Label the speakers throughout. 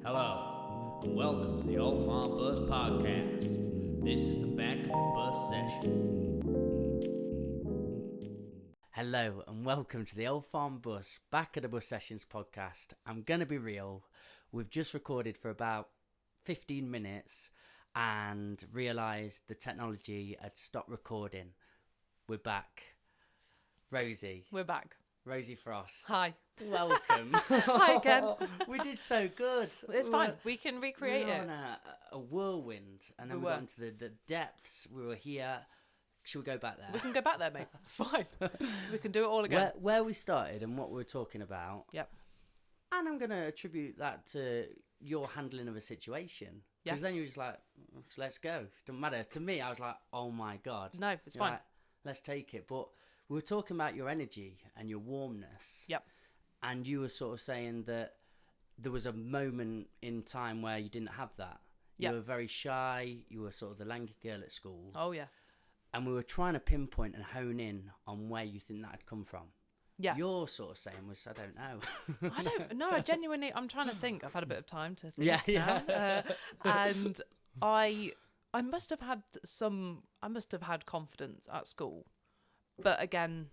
Speaker 1: Hello, and welcome to the Old Farm Bus Podcast. This is the Back of the Bus session. Hello, and welcome to the Old Farm Bus Back of the Bus Sessions podcast. I'm going to be real. We've just recorded for about 15 minutes and realised the technology had stopped recording. We're back. Rosie.
Speaker 2: We're back.
Speaker 1: Rosie Frost.
Speaker 2: Hi.
Speaker 1: Welcome.
Speaker 2: Hi again.
Speaker 1: We did so good.
Speaker 2: It's fine. We can recreate
Speaker 1: we were
Speaker 2: it.
Speaker 1: on a whirlwind, and then we got into the depths. We were here. Should we go back there?
Speaker 2: We can go back there, mate. It's fine. We can do it all again.
Speaker 1: Where we started and what we were talking about.
Speaker 2: Yep.
Speaker 1: And I'm going to attribute that to your handling of a situation.
Speaker 2: Yeah.
Speaker 1: Because then you was like, let's go. Doesn't matter. To me, I was like, oh my God.
Speaker 2: No, it's fine.
Speaker 1: Like, let's take it. But we were talking about your energy and your warmness.
Speaker 2: Yep.
Speaker 1: And you were sort of saying that there was a moment in time where you didn't have that. You
Speaker 2: Yep.
Speaker 1: were very shy. You were sort of the lanky girl at school.
Speaker 2: Oh, yeah.
Speaker 1: And we were trying to pinpoint and hone in on where you think that had come from.
Speaker 2: Yeah.
Speaker 1: Your sort of saying was, I don't know.
Speaker 2: I don't know. I'm trying to think. I've had a bit of time to think.
Speaker 1: Yeah.
Speaker 2: And I must have had confidence at school. But again,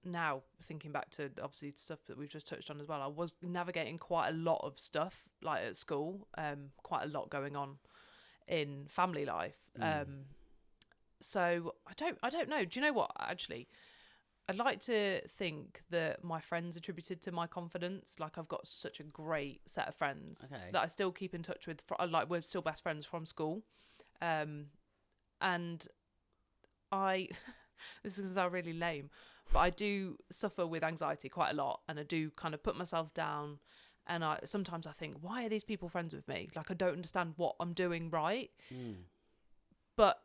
Speaker 2: now thinking back to obviously stuff that we've just touched on as well, I was navigating quite a lot of stuff like at school, quite a lot going on in family life. So I don't know. Do you know what? Actually, I'd like to think that my friends attributed to my confidence. Like I've got such a great set of friends that I still keep in touch with. Like we're still best friends from school, and I. This is going to sound really lame, but I do suffer with anxiety quite a lot, and I do kind of put myself down. And sometimes I think, why are these people friends with me? Like I don't understand what I'm doing right. But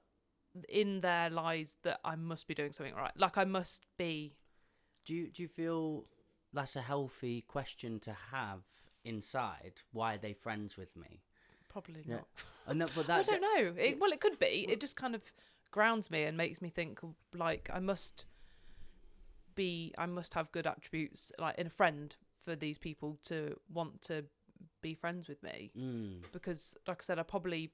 Speaker 2: in there lies that I must be doing something right. Like I must be.
Speaker 1: Do you feel that's a healthy question to have inside? Why are they friends with me?
Speaker 2: Probably not.
Speaker 1: No, but
Speaker 2: I don't know. Well, it could be. It just kind of grounds me and makes me think like I must have good attributes like in a friend for these people to want to be friends with me. Because like I said, I probably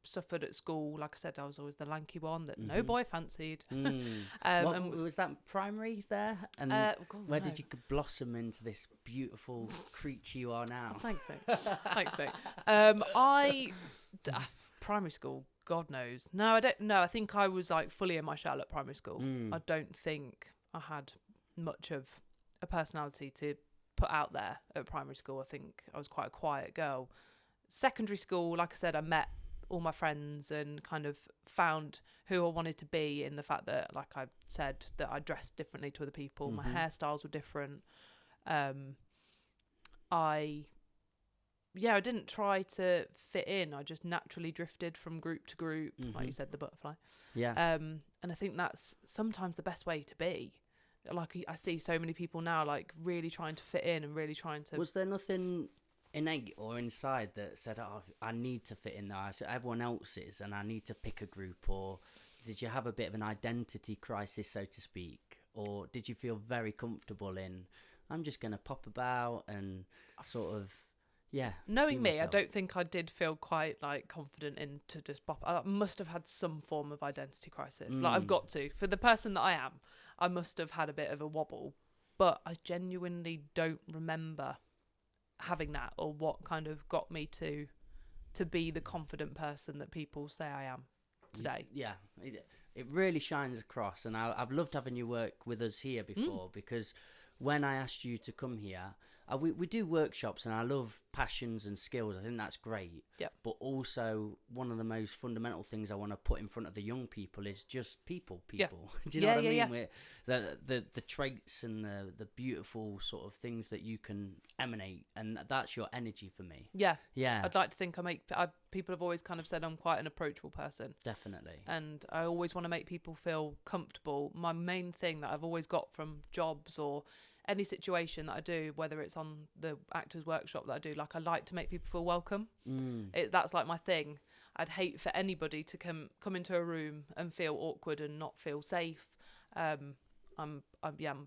Speaker 2: suffered at school. Like I said, I was always the lanky one that no boy fancied.
Speaker 1: And was that primary there? And where did you blossom into this beautiful creature you are now?
Speaker 2: Oh, thanks, mate. Primary school, God knows. No, I don't know. I think I was like fully in my shell at primary school. I don't think I had much of a personality to put out there at primary school. I think I was quite a quiet girl. Secondary school, like I said, I met all my friends and kind of found who I wanted to be in the fact that, like I said, that I dressed differently to other people. My hairstyles were different. I didn't try to fit in. I just naturally drifted from group to group, like you said, the butterfly.
Speaker 1: Yeah.
Speaker 2: And I think that's sometimes the best way to be. Like I see so many people now, like really trying to fit in and really trying to.
Speaker 1: Was there nothing innate or inside that said, "Oh, I need to fit in there. Everyone else is, and I need to pick a group"? Or did you have a bit of an identity crisis, so to speak? Or did you feel very comfortable in, I'm just going to pop about and sort of. Yeah.
Speaker 2: Knowing me, I don't think I did feel quite like confident in to just pop. I must have had some form of identity crisis. Like I've got to. For the person that I am, I must have had a bit of a wobble. But I genuinely don't remember having that or what kind of got me to be the confident person that people say I am today.
Speaker 1: Yeah. It really shines across. And I've loved having you work with us here before because when I asked you to come here, we do workshops and I love passions and skills. I think that's great.
Speaker 2: Yep.
Speaker 1: But also one of the most fundamental things I want to put in front of the young people is just people.
Speaker 2: Yeah.
Speaker 1: Do you know what I mean? With the traits and the beautiful sort of things that you can emanate, and that's your energy for me.
Speaker 2: Yeah.
Speaker 1: Yeah.
Speaker 2: I'd like to think people have always kind of said I'm quite an approachable person.
Speaker 1: Definitely.
Speaker 2: And I always want to make people feel comfortable. My main thing that I've always got from jobs or any situation that I do, whether it's on the actors workshop that I do, like I like to make people feel welcome. That's like my thing. I'd hate for anybody to come into a room and feel awkward and not feel safe. I'm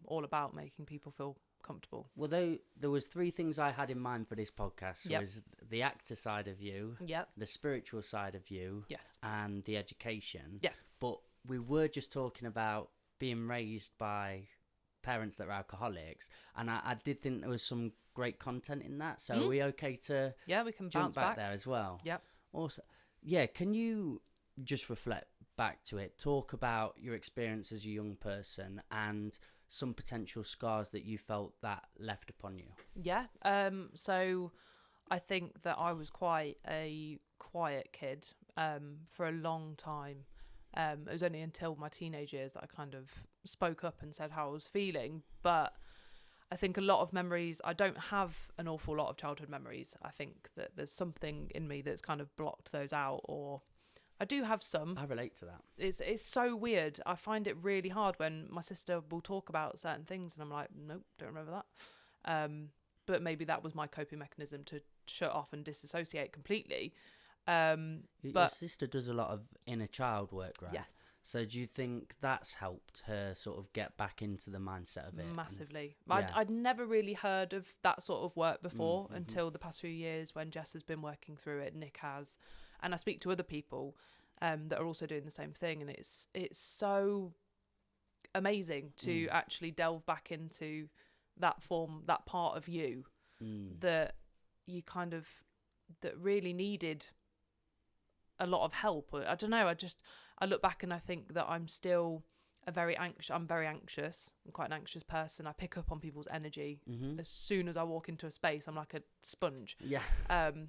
Speaker 2: all about making people feel comfortable.
Speaker 1: Well, there was 3 things I had in mind for this podcast.
Speaker 2: Yep.
Speaker 1: Was the actor side of you,
Speaker 2: Yep.
Speaker 1: the spiritual side of you,
Speaker 2: Yes.
Speaker 1: and the education.
Speaker 2: Yes.
Speaker 1: But we were just talking about being raised by parents that were alcoholics, and I did think there was some great content in that. So are we okay to
Speaker 2: Yeah, we can
Speaker 1: jump
Speaker 2: bounce
Speaker 1: back there as well?
Speaker 2: Yep.
Speaker 1: Also, yeah, can you just reflect back to it? Talk about your experience as a young person and some potential scars that you felt that left upon you.
Speaker 2: Yeah. So I think that I was quite a quiet kid for a long time. It was only until my teenage years that I kind of spoke up and said how I was feeling. But I think a lot of memories, I don't have an awful lot of childhood memories. I think that there's something in me that's kind of blocked those out, or I do have some.
Speaker 1: I relate to that.
Speaker 2: It's so weird. I find it really hard when my sister will talk about certain things and I'm like, nope, don't remember that. But maybe that was my coping mechanism to shut off and disassociate completely.
Speaker 1: Your sister does a lot of inner child work, right?
Speaker 2: Yes.
Speaker 1: So do you think that's helped her sort of get back into the mindset of it?
Speaker 2: Massively.
Speaker 1: Yeah.
Speaker 2: I'd never really heard of that sort of work before until the past few years when Jess has been working through it, Nick has, and I speak to other people that are also doing the same thing, and it's so amazing to actually delve back into that form, that part of you that you kind of, that really needed a lot of help. I don't know, I look back and I think that I'm still I'm very anxious. I'm quite an anxious person. I pick up on people's energy. As soon as I walk into a space, I'm like a sponge.
Speaker 1: Yeah.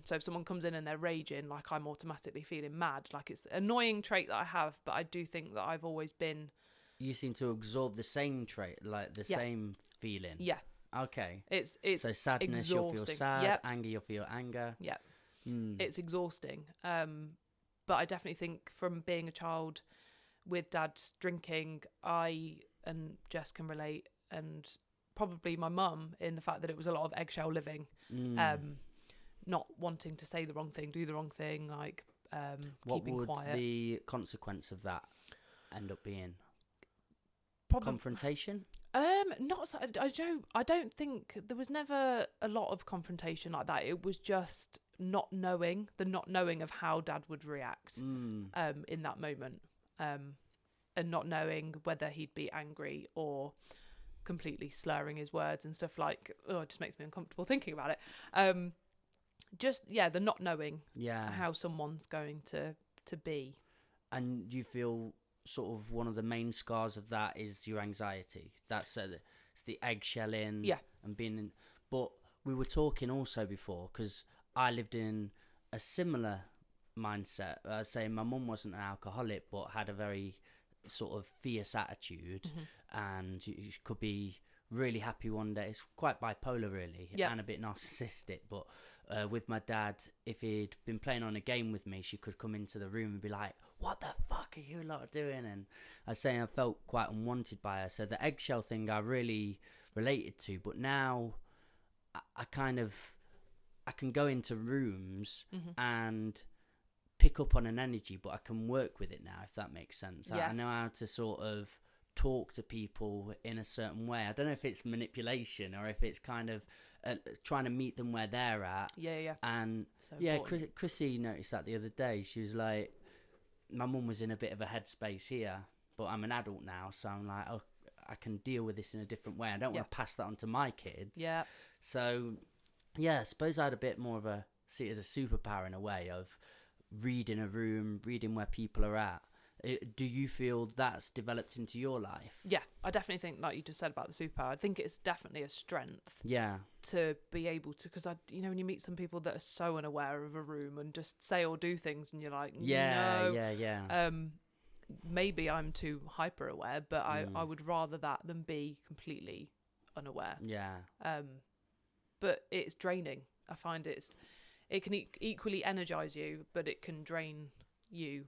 Speaker 2: So if someone comes in and they're raging, like I'm automatically feeling mad. Like it's an annoying trait that I have, but I do think that I've always been.
Speaker 1: You seem to absorb the same trait, like the same feeling.
Speaker 2: Yeah.
Speaker 1: Okay.
Speaker 2: It's
Speaker 1: so sadness,
Speaker 2: exhausting.
Speaker 1: you'll feel sad.
Speaker 2: Yep.
Speaker 1: Anger, you'll feel anger.
Speaker 2: Yeah. It's exhausting. But I definitely think from being a child with dad's drinking, I and Jess can relate, and probably my mum, in the fact that it was a lot of eggshell living, not wanting to say the wrong thing, do the wrong thing, like keeping quiet.
Speaker 1: What would the consequence of that end up being? Confrontation?
Speaker 2: Not so, I don't think there was never a lot of confrontation like that. It was just not knowing of how dad would react in that moment, and not knowing whether he'd be angry or completely slurring his words and stuff, like, it just makes me uncomfortable thinking about it. The not knowing how someone's going to be.
Speaker 1: And you feel sort of one of the main scars of that is your anxiety. That's it's the eggshelling and being in. But we were talking also before, because I lived in a similar mindset. Saying my mum wasn't an alcoholic, but had a very sort of fierce attitude, and you could be really happy one day. It's quite bipolar, really, and a bit narcissistic. But with my dad, if he'd been playing on a game with me, she could come into the room and be like, "What the fuck are you lot doing?" And I was saying I felt quite unwanted by her. So the eggshell thing I really related to. But now I can go into rooms and pick up on an energy, but I can work with it now, if that makes sense.
Speaker 2: Yes.
Speaker 1: I know how to sort of talk to people in a certain way. I don't know if it's manipulation or if it's kind of trying to meet them where they're at.
Speaker 2: Yeah.
Speaker 1: And
Speaker 2: So
Speaker 1: Chrissy noticed that the other day. She was like, my mum was in a bit of a headspace here, but I'm an adult now, so I'm like, oh, I can deal with this in a different way. I don't want to pass that on to my kids.
Speaker 2: Yeah.
Speaker 1: So, yeah, I suppose I had a bit more of a, see it as a superpower in a way, of reading a room, reading where people are at. Do you feel that's developed into your life?
Speaker 2: Yeah, I definitely think, like you just said about the superpower, I think it's definitely a strength.
Speaker 1: Yeah.
Speaker 2: To be able to, because when you meet some people that are so unaware of a room and just say or do things, and you're like,
Speaker 1: yeah.
Speaker 2: Maybe I'm too hyper aware, but I would rather that than be completely unaware.
Speaker 1: Yeah.
Speaker 2: But it's draining. I find it can equally energize you, but it can drain you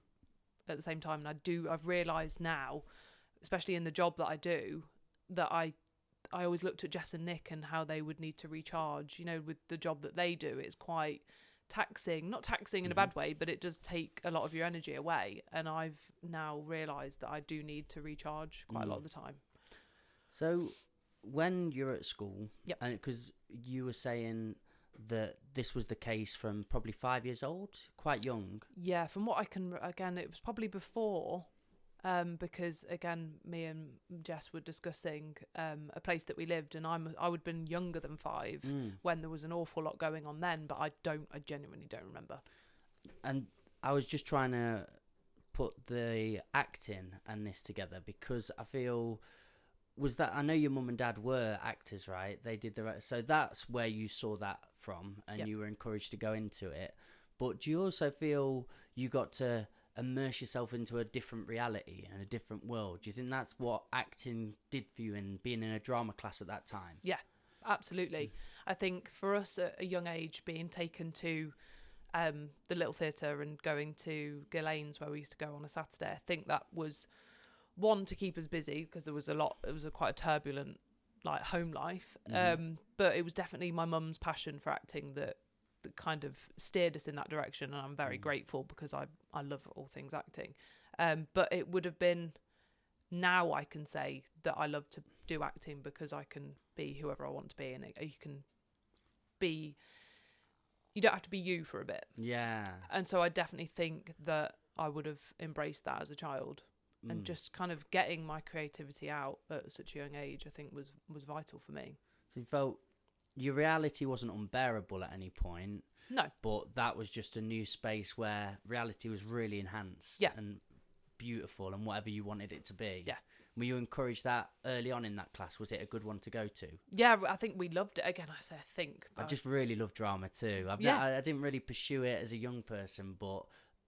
Speaker 2: at the same time. And I've realised now, especially in the job that I do, that I always looked at Jess and Nick and how they would need to recharge. With the job that they do, it's quite taxing, not taxing in a bad way, but it does take a lot of your energy away. And I've now realised that I do need to recharge quite a lot of the time.
Speaker 1: So when you're at school,
Speaker 2: Yep.
Speaker 1: and because you were saying that this was the case from probably 5 years old, quite young.
Speaker 2: Yeah, from what I can, again, it was probably before, because again, me and Jess were discussing a place that we lived, and I would have been younger than 5 when there was an awful lot going on then, but I genuinely don't remember.
Speaker 1: And I was just trying to put the acting and this together, because I feel I know your mum and dad were actors, right? They did so that's where you saw that from, and
Speaker 2: Yep.
Speaker 1: you were encouraged to go into it. But do you also feel you got to immerse yourself into a different reality and a different world? Do you think that's what acting did for you in being in a drama class at that time?
Speaker 2: Yeah, absolutely. I think for us at a young age, being taken to the Little Theatre and going to Ghislaine's, where we used to go on a Saturday, I think that was one, to keep us busy, because it was quite a turbulent like home life. But it was definitely my mum's passion for acting that kind of steered us in that direction, and I'm very grateful, because I love all things acting. But it would have been, now I can say that I love to do acting because I can be whoever I want to be, and you don't have to be you for a bit.
Speaker 1: Yeah.
Speaker 2: And so I definitely think that I would have embraced that as a child. And just kind of getting my creativity out at such a young age, I think was vital for me.
Speaker 1: So you felt your reality wasn't unbearable at any point.
Speaker 2: No.
Speaker 1: But that was just a new space where reality was really enhanced.
Speaker 2: Yeah.
Speaker 1: And beautiful, and whatever you wanted it to be.
Speaker 2: Yeah.
Speaker 1: Were you encouraged that early on in that class? Was it a good one to go to?
Speaker 2: Yeah, I think we loved it. Again, I say I think.
Speaker 1: I just really love drama too. I didn't really pursue it as a young person, but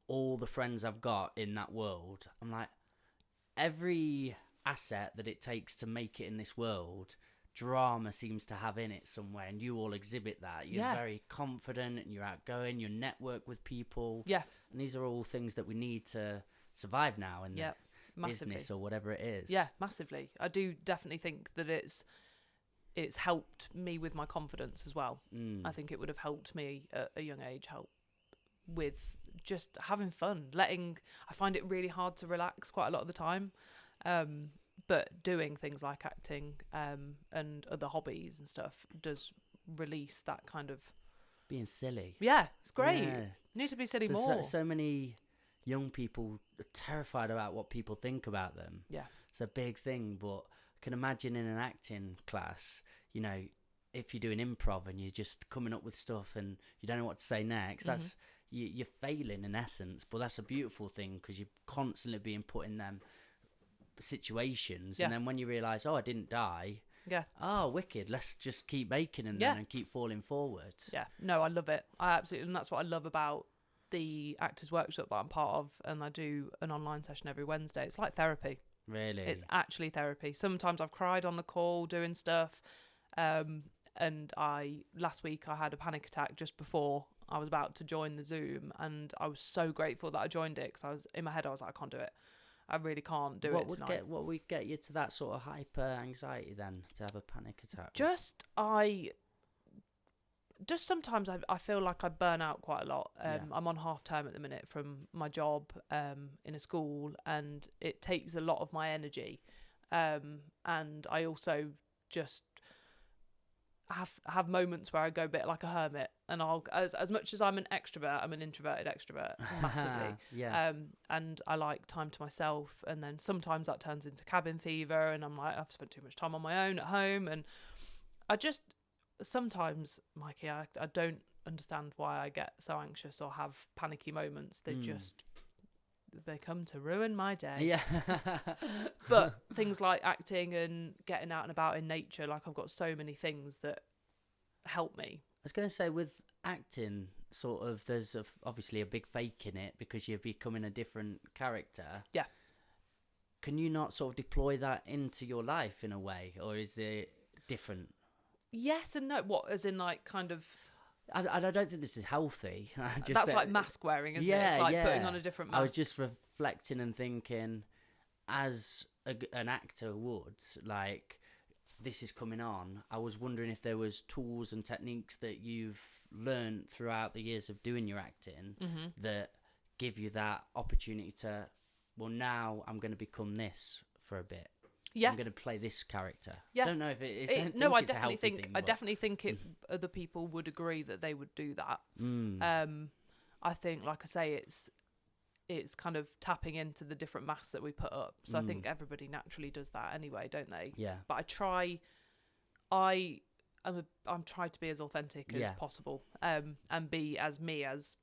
Speaker 1: all the friends I've got in that world, I'm like, every asset that it takes to make it in this world, drama seems to have in it somewhere, and you all exhibit that. You're very confident, and you're outgoing, you network with people.
Speaker 2: Yeah.
Speaker 1: And these are all things that we need to survive now in the business or whatever it is.
Speaker 2: Yeah, massively. I do definitely think that it's helped me with my confidence as well. I think it would have helped me at a young age, help with just having fun. I find it really hard to relax quite a lot of the time. But doing things like acting and other hobbies and stuff does release that kind of...
Speaker 1: Being silly.
Speaker 2: Yeah, it's great.
Speaker 1: Yeah.
Speaker 2: You need to be silly
Speaker 1: There's
Speaker 2: more.
Speaker 1: so many young people are terrified about what people think about them.
Speaker 2: Yeah.
Speaker 1: It's a big thing, but I can imagine in an acting class, you know, if you're doing improv and you're just coming up with stuff and you don't know what to say next, that's you're failing in essence, but that's a beautiful thing, because you're constantly being put in them situations, and then when you realise, oh, I didn't die, oh, wicked, let's just keep making them then and keep falling forward. Yeah,
Speaker 2: no, I love it. I absolutely, and that's what I love about the Actors Workshop that I'm part of, and I do an online session every Wednesday. It's like therapy.
Speaker 1: Really?
Speaker 2: It's actually therapy. Sometimes I've cried on the call doing stuff, and last week I had a panic attack just before I was about to join the Zoom, and I was so grateful that I joined it, because I was in my head, I was like, I can't do it. I really can't do it tonight.
Speaker 1: What would get you to that sort of hyper anxiety then, to have a panic attack?
Speaker 2: Just sometimes I feel like I burn out quite a lot. I'm on half term at the minute from my job in a school, and it takes a lot of my energy. And I also just have moments where I go a bit like a hermit, and I'll as much as I'm an extrovert, I'm an introverted extrovert massively. And I like time to myself, and then sometimes that turns into cabin fever, and I'm like, I've spent too much time on my own at home, and I just sometimes, Mikey, I don't understand why I get so anxious or have panicky moments. They come to ruin my day.
Speaker 1: Yeah.
Speaker 2: But things like acting and getting out and about in nature, like I've got so many things that help me.
Speaker 1: I was going to say, with acting, sort of, there's obviously a big fake in it, because you're becoming a different character.
Speaker 2: Yeah.
Speaker 1: Can you not sort of deploy that into your life in a way, or is it different?
Speaker 2: Yes and no. What, as in like kind of...
Speaker 1: I don't think this is healthy.
Speaker 2: That's like mask wearing, isn't it? It's like putting on a different mask.
Speaker 1: I was just reflecting and thinking, as an actor would, like, this is coming on. I was wondering if there was tools and techniques that you've learned throughout the years of doing your acting that give you that opportunity to, well, now I'm going to become this for a bit.
Speaker 2: Yeah.
Speaker 1: I'm going to play this character.
Speaker 2: Yeah.
Speaker 1: Don't know if it is.
Speaker 2: I
Speaker 1: it's a healthy thing,
Speaker 2: I
Speaker 1: but-
Speaker 2: definitely think other people would agree that they would do that. I think, like I say, it's kind of tapping into the different masks that we put up. So I think everybody naturally does that anyway, don't they?
Speaker 1: Yeah.
Speaker 2: But I'm trying to be as authentic as possible, and be as me as,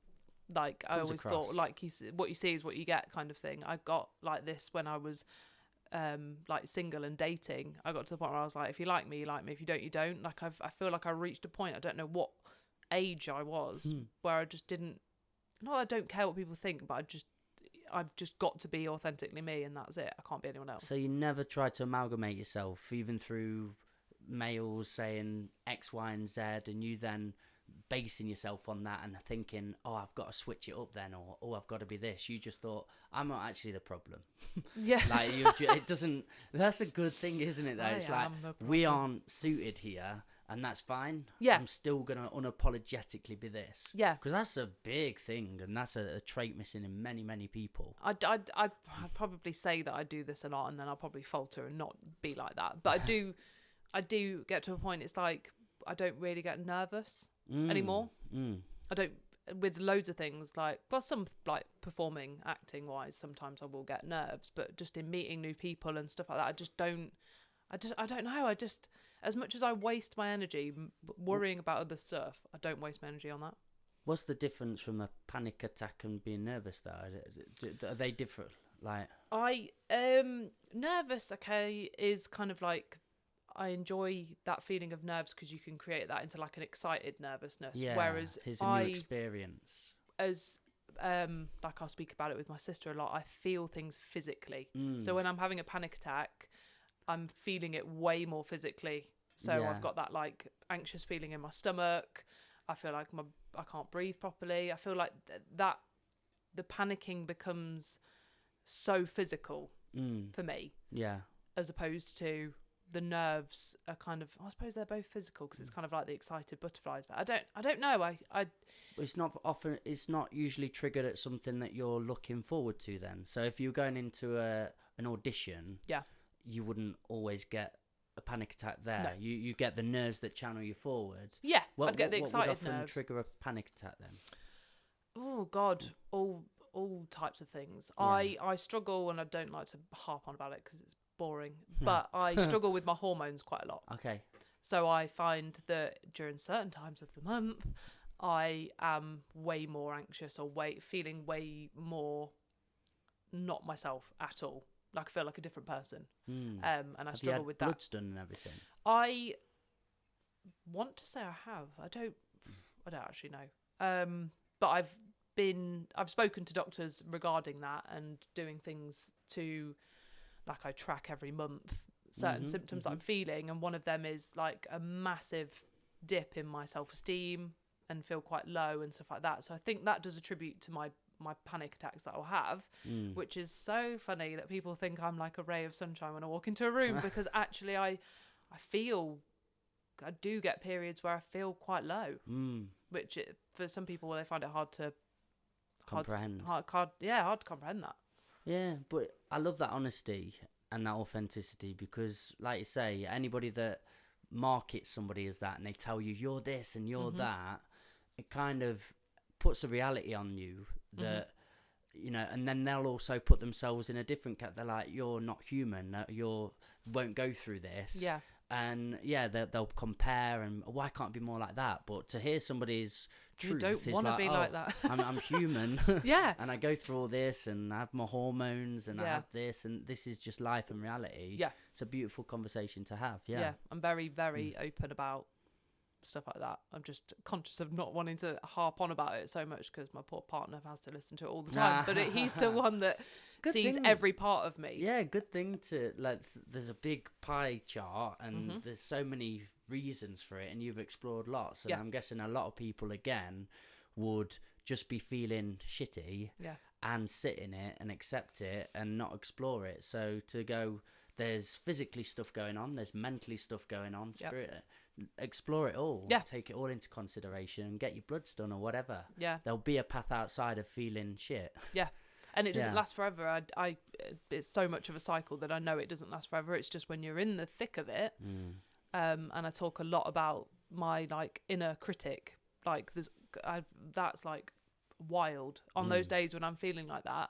Speaker 2: like, I always
Speaker 1: across.
Speaker 2: thought, like, what you see is what you get kind of thing. I got like this when I was like single and dating. I got to the point where I was like, if you like me, you like me. If you don't, you don't. Like, I feel like I reached a point, I don't know what age I was, where I just didn't, not that I don't care what people think, but I've just got to be authentically me, and that's it. I can't be anyone else.
Speaker 1: So you never try to amalgamate yourself, even through males saying X, Y, and Z, and you then basing yourself on that and thinking, oh, I've got to switch it up then, or oh, I've got to be this. You just thought, I'm not actually the problem.
Speaker 2: Yeah.
Speaker 1: Like, it doesn't, that's a good thing, isn't it, though? It's like, we aren't suited here, and that's fine.
Speaker 2: Yeah.
Speaker 1: I'm still going to unapologetically be this.
Speaker 2: Yeah.
Speaker 1: Because that's a big thing, and that's a trait missing in many, many people.
Speaker 2: I'd probably say that I do this a lot, and then I'll probably falter and not be like that. But I do get to a point, it's like, I don't really get nervous anymore. I don't, with loads of things, like, well, some, like, performing, acting wise, sometimes I will get nerves, but just in meeting new people and stuff like that, I don't know. As much as I waste my energy worrying about other stuff, I don't waste my energy on that.
Speaker 1: What's the difference from a panic attack and being nervous, though? Are they different? Like,
Speaker 2: nervous, okay, is kind of like, I enjoy that feeling of nerves because you can create that into like an excited nervousness.
Speaker 1: yeah,
Speaker 2: Whereas
Speaker 1: here's a new experience.
Speaker 2: as like, I'll speak about it with my sister a lot, I feel things physically. So when I'm having a panic attack, I'm feeling it way more physically. So
Speaker 1: Yeah.
Speaker 2: I've got that like anxious feeling in my stomach. I feel like I can't breathe properly. I feel like that the panicking becomes so physical for me,
Speaker 1: Yeah.
Speaker 2: as opposed to the nerves are kind of, I suppose they're both physical because it's kind of like the excited butterflies. But I don't know.
Speaker 1: It's not usually triggered at something that you're looking forward to then. So if you're going into an audition,
Speaker 2: Yeah.
Speaker 1: you wouldn't always get a panic attack there.
Speaker 2: No.
Speaker 1: You get the nerves that channel you forward.
Speaker 2: Yeah, I'd get the excited
Speaker 1: what would often
Speaker 2: nerves.
Speaker 1: trigger a panic attack then?
Speaker 2: Oh God, all types of things.
Speaker 1: Yeah.
Speaker 2: I struggle, and I don't like to harp on about it because it's boring, but I struggle with my hormones quite a lot.
Speaker 1: Okay.
Speaker 2: So I find that during certain times of the month, I am way more anxious or feeling way more not myself at all. Like, I feel like a different person. And I struggle with that.
Speaker 1: Bloods done and everything?
Speaker 2: I want to say I have. I don't actually know. But I've spoken to doctors regarding that and doing things to, like, I track every month certain symptoms that I'm feeling, and one of them is like a massive dip in my self-esteem and feel quite low and stuff like that. So I think that does attribute to my panic attacks that I'll have, which is so funny that people think I'm like a ray of sunshine when I walk into a room, because actually I do get periods where I feel quite low, which for some people, they find it hard to
Speaker 1: comprehend.
Speaker 2: hard to comprehend that.
Speaker 1: Yeah, but I love that honesty and that authenticity, because, like you say, anybody that markets somebody as that and they tell you you're this and you're that, it kind of puts a reality on you that, you know, and then they'll also put themselves in a different cat. They're like, you're not human, you won't go through this.
Speaker 2: Yeah.
Speaker 1: And yeah, they'll compare and why can't I be more like that? But to hear somebody's truth,
Speaker 2: You don't want to be like that.
Speaker 1: I'm human.
Speaker 2: Yeah.
Speaker 1: And I go through all this and I have my hormones and I
Speaker 2: Yeah.
Speaker 1: have this, and this is just life and reality.
Speaker 2: Yeah.
Speaker 1: It's a beautiful conversation to have. Yeah.
Speaker 2: I'm very, very open about stuff like that. I'm just conscious of not wanting to harp on about it so much because my poor partner has to listen to it all the time. But he's the one that sees
Speaker 1: thing.
Speaker 2: every part of me.
Speaker 1: Yeah, good thing to, like, there's a big pie chart and there's so many reasons for it, and you've explored lots, and
Speaker 2: Yeah.
Speaker 1: I'm guessing a lot of people again would just be feeling shitty and sit in it and accept it and not explore it. So to go, there's physically stuff going on, there's mentally stuff going on, spirit, explore it all, take it all into consideration and get your bloods done or whatever.
Speaker 2: Yeah.
Speaker 1: There'll be a path outside of feeling shit.
Speaker 2: Yeah. And it doesn't last forever. It's so much of a cycle that I know it doesn't last forever. It's just when you're in the thick of it. And I talk a lot about my like inner critic. Like that's like wild. On those days when I'm feeling like that,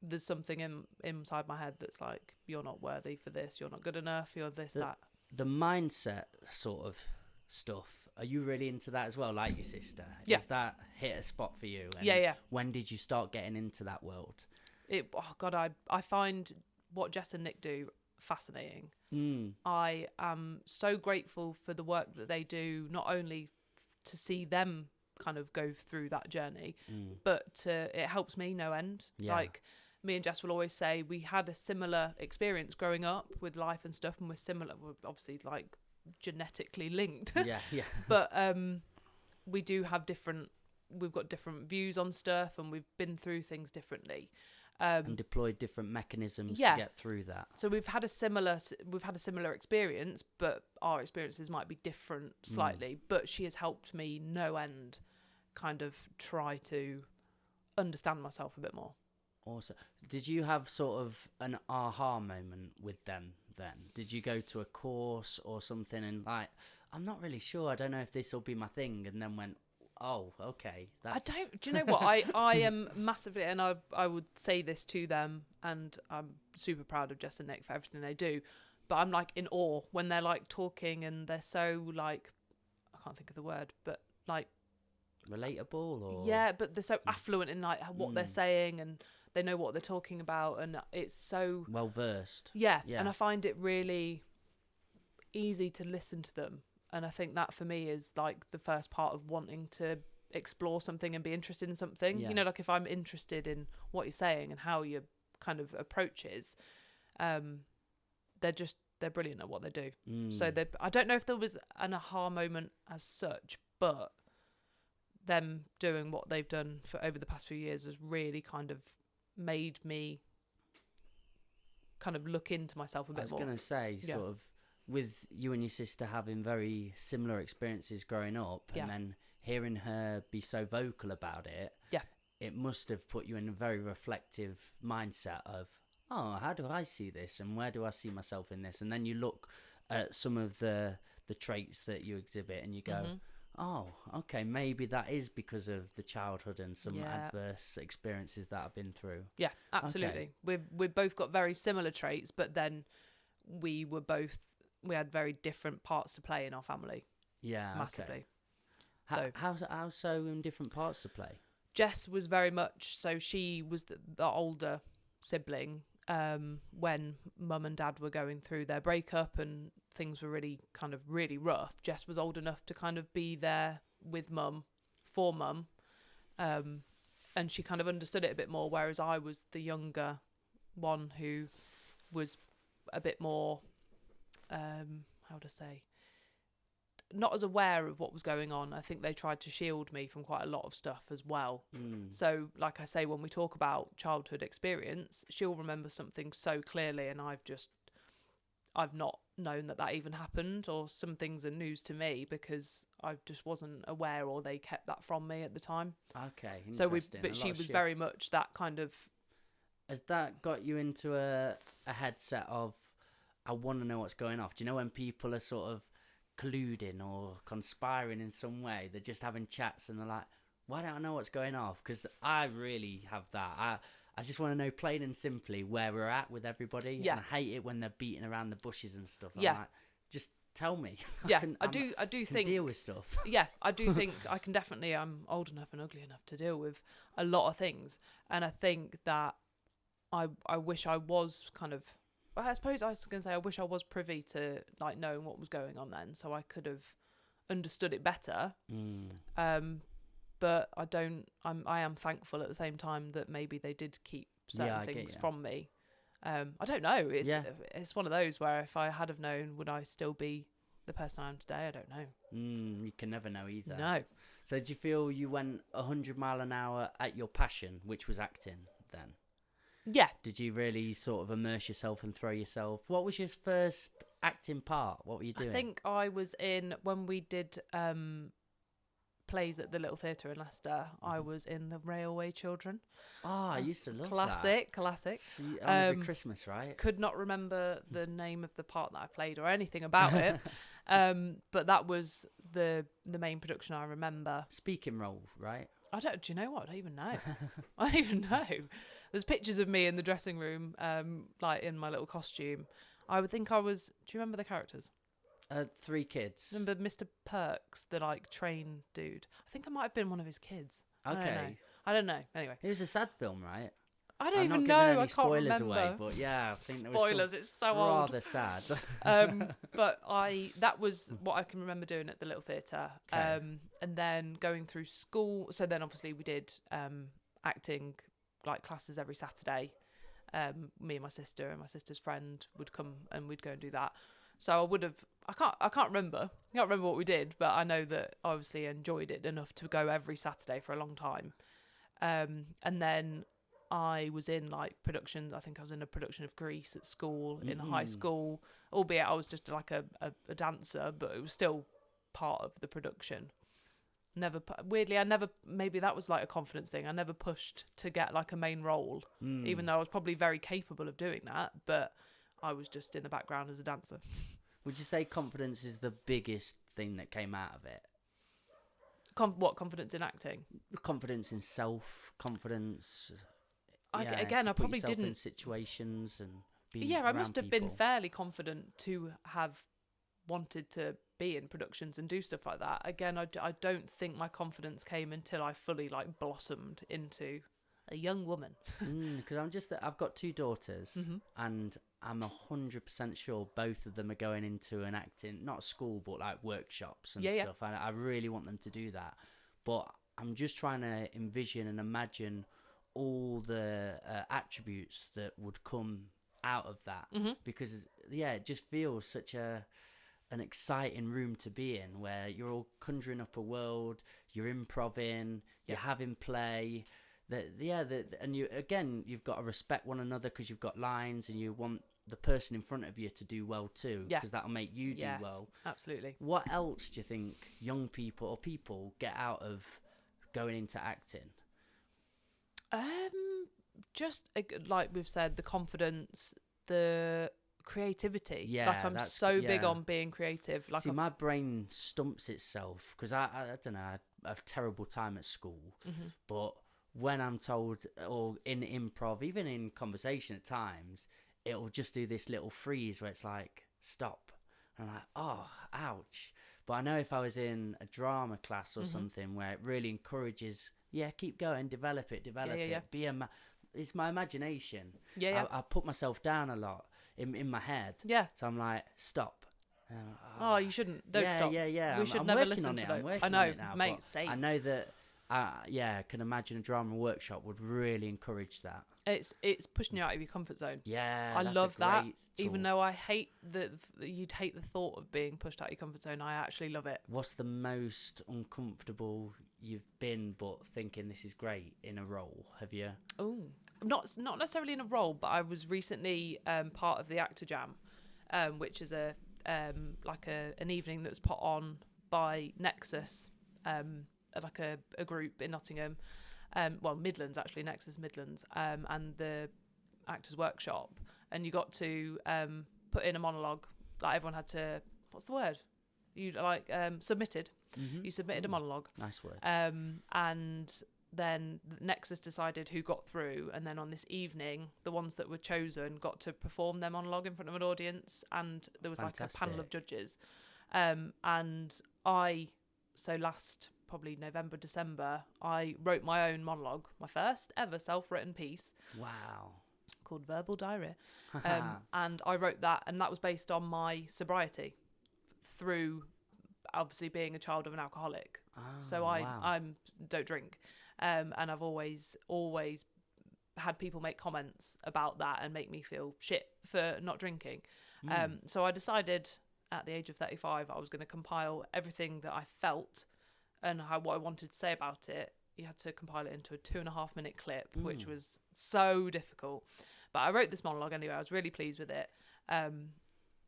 Speaker 2: there's something inside my head that's like, you're not worthy for this. You're not good enough. You're this, that.
Speaker 1: The mindset sort of stuff. Are you really into that as well, like your sister?
Speaker 2: Yeah.
Speaker 1: Is that hit a spot for you? And
Speaker 2: yeah.
Speaker 1: When did you start getting into that world?
Speaker 2: I find what Jess and Nick do fascinating. I am so grateful for the work that they do, not only to see them kind of go through that journey, but it helps me no end.
Speaker 1: Yeah.
Speaker 2: Like, me and Jess will always say we had a similar experience growing up with life and stuff, and we're obviously like genetically linked.
Speaker 1: Yeah.
Speaker 2: But we've got different views on stuff, and we've been through things differently.
Speaker 1: And deployed different mechanisms to get through that.
Speaker 2: So we've had a similar experience, but our experiences might be different slightly. But she has helped me no end, kind of try to understand myself a bit more.
Speaker 1: Awesome. Did you have sort of an aha moment with them then? Did you go to a course or something and like, I'm not really sure, I don't know if this will be my thing, and then went, oh, okay.
Speaker 2: Do you know what? I am massively, and I would say this to them, and I'm super proud of Jess and Nick for everything they do, but I'm like in awe when they're like talking and they're so like, I can't think of the word, but like
Speaker 1: relatable, or
Speaker 2: but they're so affluent in like what they're saying, and they know what they're talking about, and it's so
Speaker 1: well versed.
Speaker 2: Yeah, and I find it really easy to listen to them, and I think that for me is like the first part of wanting to explore something and be interested in something. You know, like if I'm interested in what you're saying and how your kind of approach is, they're brilliant at what they do. So I don't know if there was an aha moment as such, but them doing what they've done for over the past few years has really kind of made me kind of look into myself a bit more.
Speaker 1: I was going to say, sort of, with you and your sister having very similar experiences growing up, and then hearing her be so vocal about it, it must have put you in a very reflective mindset of, oh, how do I see this, and where do I see myself in this? And then you look at some of the traits that you exhibit, and you go, oh, okay, maybe that is because of the childhood and some adverse experiences that I've been through. Yeah,
Speaker 2: absolutely. Okay. We've both got very similar traits, but then we had very different parts to play in our family.
Speaker 1: Yeah,
Speaker 2: massively.
Speaker 1: Okay. How so in different parts to play?
Speaker 2: Jess was very much so. She was the older sibling when mum and dad were going through their breakup and things were really rough. Jess was old enough to kind of be there with mum, for mum, and she kind of understood it a bit more, whereas I was the younger one who was a bit more how to say, not as aware of what was going on. I think they tried to shield me from quite a lot of stuff as well. So like I say, when we talk about childhood experience, she'll remember something so clearly, and I've not known that even happened, or some things are news to me because I just wasn't aware, or they kept that from me at the time.
Speaker 1: Okay, interesting.
Speaker 2: So but she was very much that kind of.
Speaker 1: Has that got you into a headset of, I want to know what's going on? Do you know when people are sort of colluding or conspiring in some way, they're just having chats and they're like, why don't I know what's going on? Because I really have that. I just want to know plain and simply where we're at with everybody.
Speaker 2: Yeah.
Speaker 1: And I hate it when they're beating around the bushes and stuff. I'm
Speaker 2: like,
Speaker 1: just tell me.
Speaker 2: Yeah, I do think
Speaker 1: deal with stuff.
Speaker 2: Yeah, I do think I can definitely. I'm old enough and ugly enough to deal with a lot of things, and I think that I wish I was kind of. I suppose I was going to say I wish I was privy to like knowing what was going on then, so I could have understood it better. But I don't. I am thankful at the same time that maybe they did keep certain things from me. I don't know. It's one of those where if I had have known, would I still be the person I am today? I don't know.
Speaker 1: You can never know either.
Speaker 2: No.
Speaker 1: So do you feel you went 100 mile an hour at your passion, which was acting then?
Speaker 2: Yeah.
Speaker 1: Did you really sort of immerse yourself and throw yourself? What was your first acting part? What were you doing?
Speaker 2: I think I was in when we did plays at the Little Theatre in Leicester, I was in the Railway Children.
Speaker 1: Oh, I used to love
Speaker 2: classic.
Speaker 1: See, every Christmas, right?
Speaker 2: Could not remember the name of the part that I played or anything about it, but that was the main production I remember.
Speaker 1: Speaking role, right?
Speaker 2: Do you know what? I don't even know. I don't even know. There's pictures of me in the dressing room, like in my little costume. I would think I was. Do you remember the characters?
Speaker 1: 3 kids.
Speaker 2: Remember Mr. Perks, the like train dude? I think I might have been one of his kids.
Speaker 1: Okay.
Speaker 2: I don't know. Anyway,
Speaker 1: It was a sad film, right?
Speaker 2: I don't
Speaker 1: I'm
Speaker 2: even
Speaker 1: not
Speaker 2: know.
Speaker 1: giving any
Speaker 2: I can't
Speaker 1: spoilers
Speaker 2: remember.
Speaker 1: away, but yeah, I think
Speaker 2: Spoilers.
Speaker 1: there
Speaker 2: It's so
Speaker 1: was
Speaker 2: old.
Speaker 1: rather sad.
Speaker 2: But that was what I can remember doing at the Little Theatre.
Speaker 1: Okay.
Speaker 2: And then going through school. So then obviously we did acting like classes every Saturday. Me and my sister and my sister's friend would come and we'd go and do that. So I can't remember what we did, but I know that I obviously enjoyed it enough to go every Saturday for a long time. And then I was in like productions. I think I was in a production of Grease at school, in high school, albeit I was just like a dancer, but it was still part of the production. Maybe that was like a confidence thing. I never pushed to get like a main role, even though I was probably very capable of doing that, but I was just in the background as a dancer.
Speaker 1: Would you say confidence is the biggest thing that came out of it?
Speaker 2: What, confidence in acting?
Speaker 1: Confidence in self, confidence.
Speaker 2: I
Speaker 1: to
Speaker 2: probably
Speaker 1: put yourself in
Speaker 2: didn't.
Speaker 1: situations and be
Speaker 2: Yeah, I
Speaker 1: around
Speaker 2: must have been
Speaker 1: people.
Speaker 2: fairly confident to have wanted to be in productions and do stuff like that. Again, I don't think my confidence came until I fully like blossomed into a young woman.
Speaker 1: Because I've got 2 daughters, and I'm 100% sure both of them are going into an acting, not school, but like workshops and stuff. And I really want them to do that. But I'm just trying to envision and imagine all the attributes that would come out of that, because it just feels such an exciting room to be in, where you're all conjuring up a world, you're improvising, you're having play. And you've got to respect one another because you've got lines, and you want the person in front of you to do well too, because that'll make you do well.
Speaker 2: Absolutely.
Speaker 1: What else do you think young people or people get out of going into acting?
Speaker 2: Just like we've said, the confidence, the creativity.
Speaker 1: Yeah,
Speaker 2: like I'm so big on being creative. Like,
Speaker 1: see, my brain stumps itself because I don't know, I have a terrible time at school, but when I'm told, or in improv, even in conversation at times, it'll just do this little freeze where it's like, stop. And I'm like, oh, ouch. But I know if I was in a drama class or something where it really encourages, keep going, develop it. It's my imagination. I put myself down a lot in my head.
Speaker 2: Yeah.
Speaker 1: So I'm like, stop.
Speaker 2: You shouldn't. Don't stop.
Speaker 1: Yeah.
Speaker 2: We should
Speaker 1: I'm
Speaker 2: never
Speaker 1: working
Speaker 2: listen
Speaker 1: on
Speaker 2: to
Speaker 1: it.
Speaker 2: those.
Speaker 1: I'm working
Speaker 2: I know,
Speaker 1: on it now,
Speaker 2: mate.
Speaker 1: but
Speaker 2: Same.
Speaker 1: I know that. I can imagine a drama workshop would really encourage that.
Speaker 2: It's pushing you out of your comfort zone.
Speaker 1: Yeah,
Speaker 2: I
Speaker 1: that's
Speaker 2: love
Speaker 1: a
Speaker 2: that.
Speaker 1: great
Speaker 2: Even
Speaker 1: tool.
Speaker 2: though I hate you'd hate the thought of being pushed out of your comfort zone, I actually love it.
Speaker 1: What's the most uncomfortable you've been, but thinking this is great in a role? Have you?
Speaker 2: Oh, not necessarily in a role, but I was recently part of the Actor Jam, which is an evening that's put on by Nexus, like a group in Nottingham, Midlands actually, Nexus Midlands, and the Actors Workshop, and you got to put in a monologue. Like, everyone had to, what's the word? You submitted. You submitted a monologue.
Speaker 1: Nice word.
Speaker 2: And then Nexus decided who got through, and then on this evening, the ones that were chosen got to perform their monologue in front of an audience, and there was like a panel of judges. So last probably November, December, I wrote my own monologue, my first ever self-written piece.
Speaker 1: Wow.
Speaker 2: Called Verbal Diarrhea. And I wrote that, and that was based on my sobriety through obviously being a child of an alcoholic. So I don't drink. And I've always had people make comments about that and make me feel shit for not drinking. So I decided at the age of 35 I was going to compile everything that I felt and what I wanted to say about it. You had to compile it into a 2.5 minute clip, which was so difficult. But I wrote this monologue anyway. I was really pleased with it.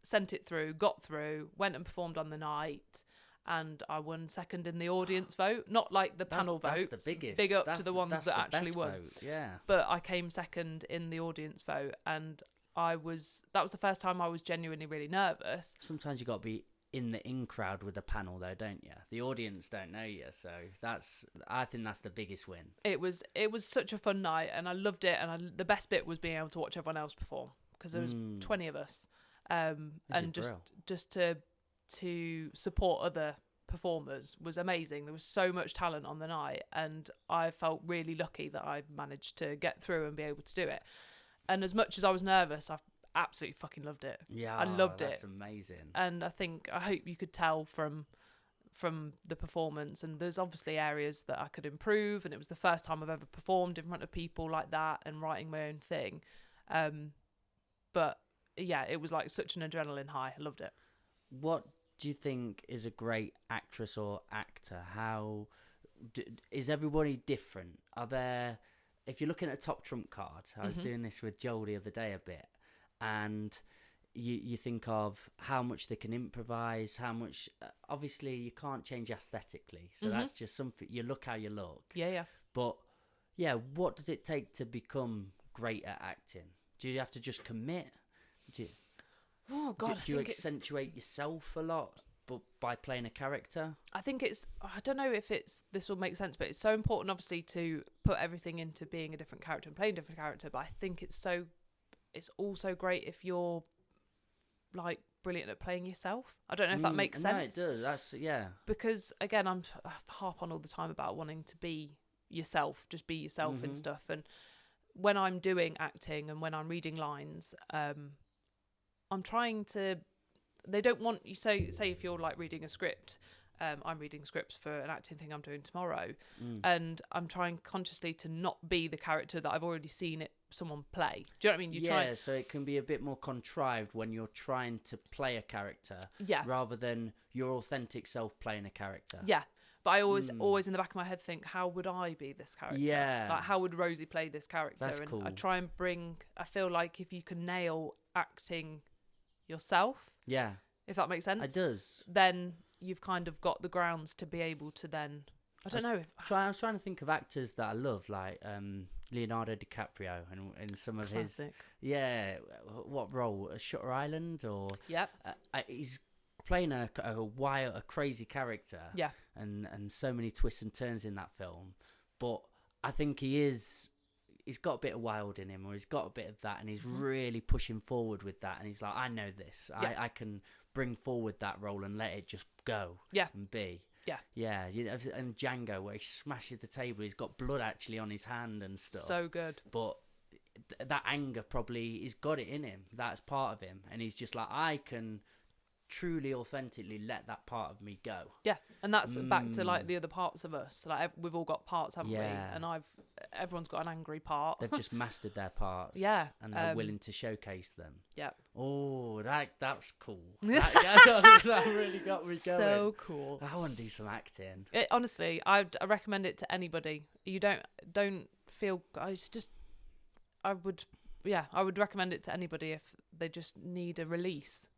Speaker 2: Sent it through, got through, went and performed on the night. and I won second in the audience vote. Not like the panel vote.
Speaker 1: That's the biggest.
Speaker 2: Big up to the ones that actually won.
Speaker 1: Vote. Yeah.
Speaker 2: But I came second in the audience vote, and that was the first time I was genuinely really nervous.
Speaker 1: Sometimes you got to be in the in crowd with the panel, though, don't you? The audience don't know you, so I think that's the biggest win.
Speaker 2: It was such a fun night, and I loved it. And the best bit was being able to watch everyone else perform, because there was 20 of us, and just to support other performers was amazing. There was so much talent on the night, and I felt really lucky that I managed to get through and be able to do it. And as much as I was nervous, I absolutely fucking loved it.
Speaker 1: Yeah,
Speaker 2: I loved it.
Speaker 1: That's amazing.
Speaker 2: And I hope you could tell from the performance, and there's obviously areas that I could improve, and it was the first time I've ever performed in front of people like that and writing my own thing. But yeah, it was like such an adrenaline high. I loved it.
Speaker 1: What do you think is a great actress or actor? How is everybody different? Are there, if you're looking at a top trump card, I was doing this with Joel the other day a bit, and you think of how much they can improvise, how much, obviously you can't change aesthetically, so that's just something, you look how you look.
Speaker 2: Yeah.
Speaker 1: But yeah, what does it take to become great at acting? Do you have to just commit?
Speaker 2: Oh God,
Speaker 1: do you accentuate yourself a lot but by playing a character? I
Speaker 2: think I don't know if this will make sense, but it's so important obviously to put everything into being a different character and playing a different character, but I think it's also great if you're like brilliant at playing yourself. I don't know if that makes sense.
Speaker 1: No, it does.
Speaker 2: Because again, I harp on all the time about wanting to be yourself, just be yourself and stuff. And when I'm doing acting and when I'm reading lines, I'm trying to. They don't want you say if you're like reading a script. I'm reading scripts for an acting thing I'm doing tomorrow, and I'm trying consciously to not be the character that I've already seen someone play. Do you know what I mean?
Speaker 1: So it can be a bit more contrived when you're trying to play a character, rather than your authentic self playing a character.
Speaker 2: Yeah, but I always in the back of my head think, how would I be this character?
Speaker 1: Yeah,
Speaker 2: like how would Rosie play this character?
Speaker 1: That's
Speaker 2: and
Speaker 1: cool.
Speaker 2: I try and I feel like if you can nail acting yourself, if that makes sense,
Speaker 1: it does.
Speaker 2: Then you've kind of got the grounds to be able to then. I don't know.
Speaker 1: I was trying to think of actors that I love, like Leonardo DiCaprio and some of
Speaker 2: Classic.
Speaker 1: what role? Shutter Island, or he's playing a wild, a crazy character.
Speaker 2: Yeah,
Speaker 1: and so many twists and turns in that film, but I think he's got a bit of wild in him, or he's got a bit of that, and he's really pushing forward with that, and he's like, I know this. I can bring forward that role and let it just go and be. Yeah. And Django, where he smashes the table, he's got blood actually on his hand and stuff.
Speaker 2: So good.
Speaker 1: But that anger probably, he's got it in him. That's part of him. And he's just like, I can truly, authentically let that part of me go.
Speaker 2: Yeah, and that's back to like the other parts of us. Like we've all got parts, haven't we? And everyone's got an angry part.
Speaker 1: They've just mastered their parts.
Speaker 2: Yeah,
Speaker 1: and they're willing to showcase them.
Speaker 2: Yeah.
Speaker 1: Oh, that's cool. That really got me going.
Speaker 2: So cool.
Speaker 1: I want to do some acting.
Speaker 2: Honestly, I recommend it to anybody. You don't feel. I would recommend it to anybody if they just need a release.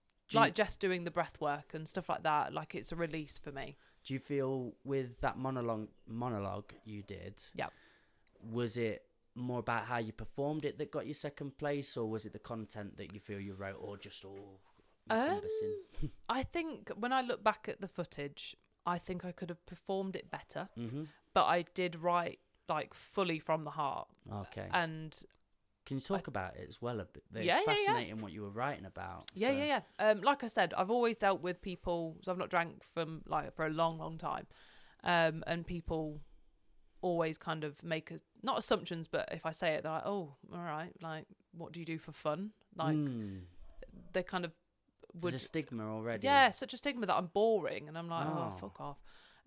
Speaker 2: Just doing the breath work and stuff like that, like it's a release for me.
Speaker 1: Do you feel with that monologue you did, was it more about how you performed it that got you second place, or was it the content that you feel you wrote, or just all encompassing?
Speaker 2: I think when I look back at the footage, I think I could have performed it better, but I did write like fully from the heart.
Speaker 1: Okay.
Speaker 2: And
Speaker 1: can you talk about it as well a bit? It's fascinating what you were writing about.
Speaker 2: Yeah. Like I said, I've always dealt with people, so I've not drank for a long time, and people always kind of make not assumptions, but if I say it, they're like, oh, all right, like what do you do for fun? Like they kind of would.
Speaker 1: There's a stigma already.
Speaker 2: Yeah, such a stigma that I'm boring, and I'm like, oh fuck off.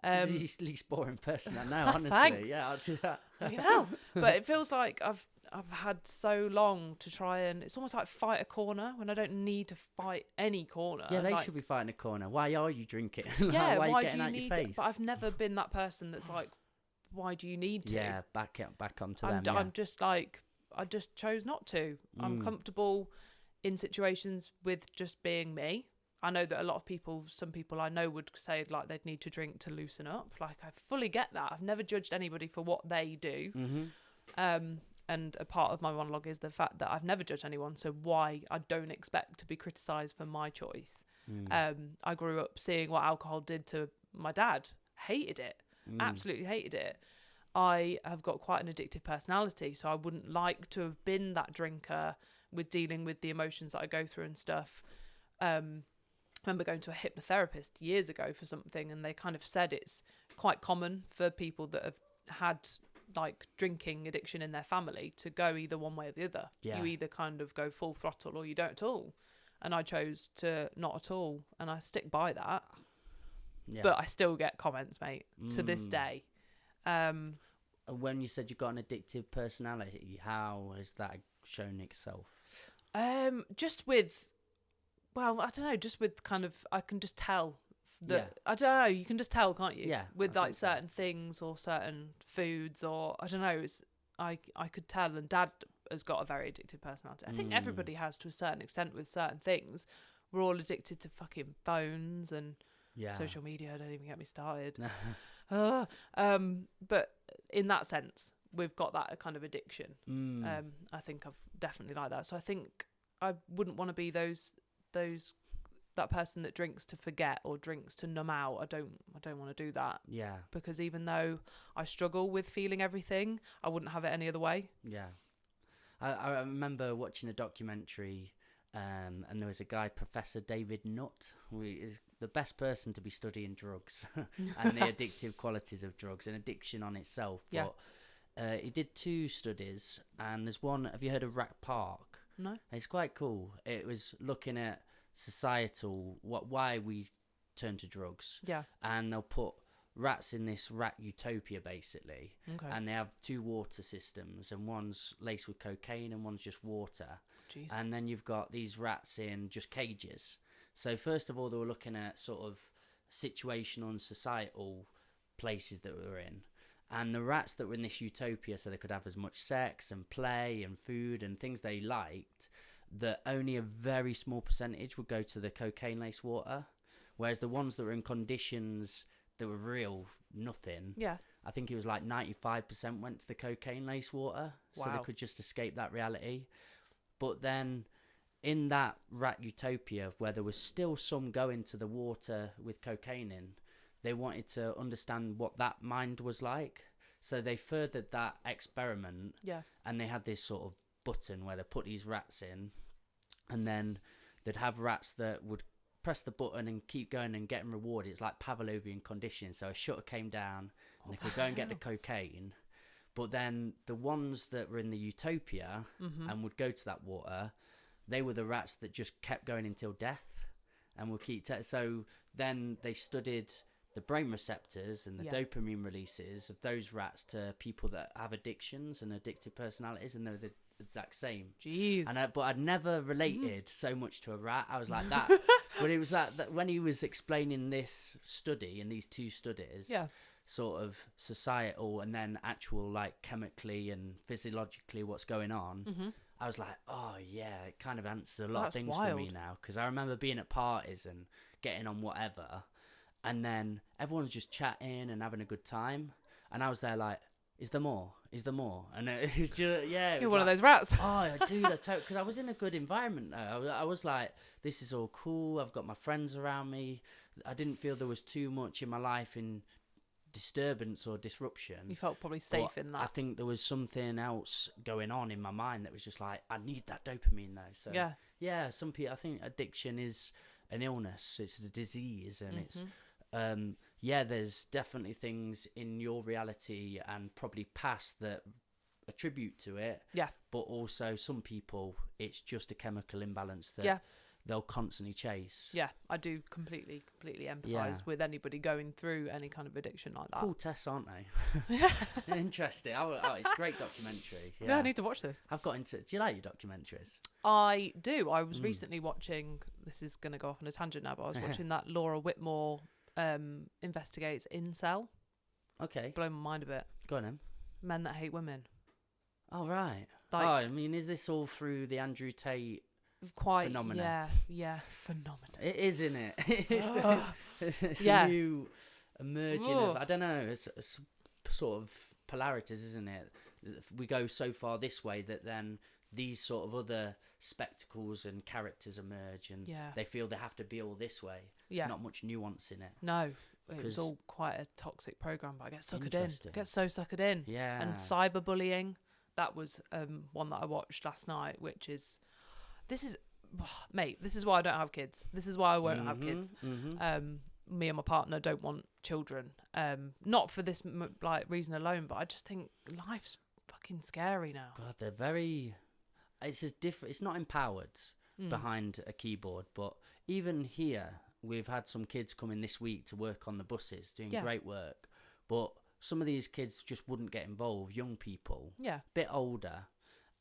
Speaker 1: You're the least boring person I know, honestly.
Speaker 2: Thanks.
Speaker 1: Yeah, I'll do that.
Speaker 2: But it feels like I've had so long to try, and it's almost like fight a corner when I don't need to fight any corner.
Speaker 1: Yeah, they should be fighting a corner. Why are you drinking?
Speaker 2: Yeah,
Speaker 1: why are you getting
Speaker 2: do you
Speaker 1: out
Speaker 2: need
Speaker 1: your face?
Speaker 2: But I've never been that person that's like, why do you need to?
Speaker 1: Yeah, back onto them.
Speaker 2: I'm just like, I just chose not to. I'm comfortable in situations with just being me. I know that a lot of people, some people I know would say like they'd need to drink to loosen up. Like, I fully get that. I've never judged anybody for what they do. And a part of my monologue is the fact that I've never judged anyone, so why I don't expect to be criticised for my choice. I grew up seeing what alcohol did to my dad. Hated it. Absolutely hated it. I have got quite an addictive personality, so I wouldn't like to have been that drinker with dealing with the emotions that I go through and stuff. I remember going to a hypnotherapist years ago for something, and they kind of said it's quite common for people that have had like drinking addiction in their family to go either one way or the other. You either kind of go full throttle or you don't at all. And I chose to not at all, and I stick by that. But I still get comments, mate, to this day.
Speaker 1: When you said you got an addictive personality, how has that shown itself?
Speaker 2: Just with, well, I don't know, just with kind of, I can just tell that, I don't know, you can just tell, can't you?
Speaker 1: Yeah.
Speaker 2: With like certain things or certain foods, or I don't know, I could tell. And Dad has got a very addictive personality. I think everybody has to a certain extent with certain things. We're all addicted to fucking phones and social media. Don't even get me started. But in that sense, we've got that kind of addiction. I think I've definitely like that. So I think I wouldn't want to be that person that drinks to forget or drinks to numb out. I don't want to do that. Yeah. Because even though I struggle with feeling everything, I wouldn't have it any other way.
Speaker 1: Yeah. I remember watching a documentary, and there was a guy, Professor David Nutt, who is the best person to be studying drugs and the addictive qualities of drugs and addiction on itself. But he did 2 studies, and there's one, have you heard of Rat Park?
Speaker 2: No.
Speaker 1: It's quite cool. It was looking at societal, why we turn to drugs. Yeah. And they'll put rats in this rat utopia, basically. Okay. And they have 2 water systems, and one's laced with cocaine and one's just water. Jeez. And then you've got these rats in just cages. So first of all, they were looking at sort of situational and societal places that we were in. And the rats that were in this utopia, so they could have as much sex and play and food and things they liked, that only a very small percentage would go to the cocaine-laced water. Whereas the ones that were in conditions that were real nothing, I think it was like 95% went to the cocaine-laced water. Wow. So they could just escape that reality. But then in that rat utopia, where there was still some going to the water with cocaine in, they wanted to understand what that mind was like. So they furthered that experiment. Yeah. And they had this sort of button where they put these rats in, and then they'd have rats that would press the button and keep going and getting rewarded. It's like Pavlovian conditioning. So a shutter came down and they could go and get the cocaine. But then the ones that were in the utopia and would go to that water, they were the rats that just kept going until death and would keep... So then they studied the brain receptors and the dopamine releases of those rats to people that have addictions and addictive personalities, and they're the exact same. Jeez. But I'd never related so much to a rat. I was like that. But it was that when he was explaining this study and these 2 studies... sort of societal and then actual like chemically and physiologically what's going on, I was like, oh yeah, it kind of answers a lot of things for me now. Because I remember being at parties and getting on whatever, and then everyone's just chatting and having a good time, and I was there like, is there more? And it was just,
Speaker 2: you're one of those rats.
Speaker 1: Oh, I do that because I was in a good environment though. I was like, this is all cool, I've got my friends around me. I didn't feel there was too much in my life in disturbance or disruption.
Speaker 2: You felt probably safe in that.
Speaker 1: I think there was something else going on in my mind that was just like, I need that dopamine though. So some people, I think addiction is an illness, it's a disease, and it's there's definitely things in your reality and probably past that attribute to it, but also some people it's just a chemical imbalance that they'll constantly chase. Yeah,
Speaker 2: I do completely empathise with anybody going through any kind of addiction like that.
Speaker 1: Cool tests, aren't they? Interesting. It's a great documentary.
Speaker 2: Yeah, I need to watch this.
Speaker 1: I've got into... Do you like your documentaries?
Speaker 2: I do. I was recently watching... This is going to go off on a tangent now, but I was watching that Laura Whitmore investigates incel.
Speaker 1: Okay.
Speaker 2: Blown my mind a bit.
Speaker 1: Go on then.
Speaker 2: Men that hate women.
Speaker 1: Oh, right. Like, I mean, is this all through the Andrew Tate
Speaker 2: quite
Speaker 1: phenomena.
Speaker 2: Yeah, phenomenon.
Speaker 1: It is, isn't it? It's
Speaker 2: Yeah.
Speaker 1: a new emerging of, I don't know, it's sort of polarities, isn't it? We go so far this way that then these sort of other spectacles and characters emerge, and they feel they have to be all this way. There's not much nuance in it.
Speaker 2: No, it was all quite a toxic program, but I get suckered in. I get so suckered in.
Speaker 1: Yeah.
Speaker 2: And cyberbullying, that was one that I watched last night, which is, mate, this is why I don't have kids. This is why I won't have kids. Me and my partner don't want children. Not for this reason alone, but I just think life's fucking scary now.
Speaker 1: God, they're very. It's as different. It's not empowered behind a keyboard, but even here, we've had some kids coming this week to work on the buses, doing great work. But some of these kids just wouldn't get involved. Young people, a bit older,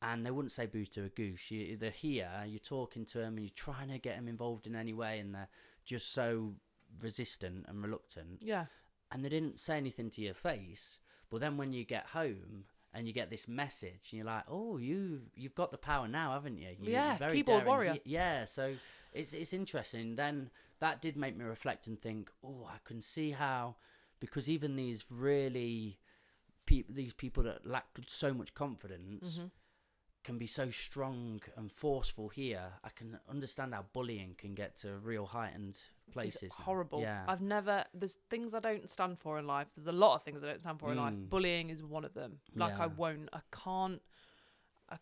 Speaker 1: and they wouldn't say boo to a goose. They're here, you're talking to them, and you're trying to get them involved in any way, and they're just so resistant and reluctant.
Speaker 2: Yeah.
Speaker 1: And they didn't say anything to your face, but then when you get home and you get this message, and you're like, oh, you've got the power now, haven't you? You're very
Speaker 2: keyboard
Speaker 1: daring.
Speaker 2: warrior.
Speaker 1: Yeah, so it's interesting. Then that did make me reflect and think, oh, I can see how, because even these these people that lack so much confidence can be so strong and forceful here. I can understand how bullying can get to real heightened places.
Speaker 2: It's horrible.
Speaker 1: Yeah.
Speaker 2: There's things I don't stand for in life. There's a lot of things I don't stand for in life. Bullying is one of them. I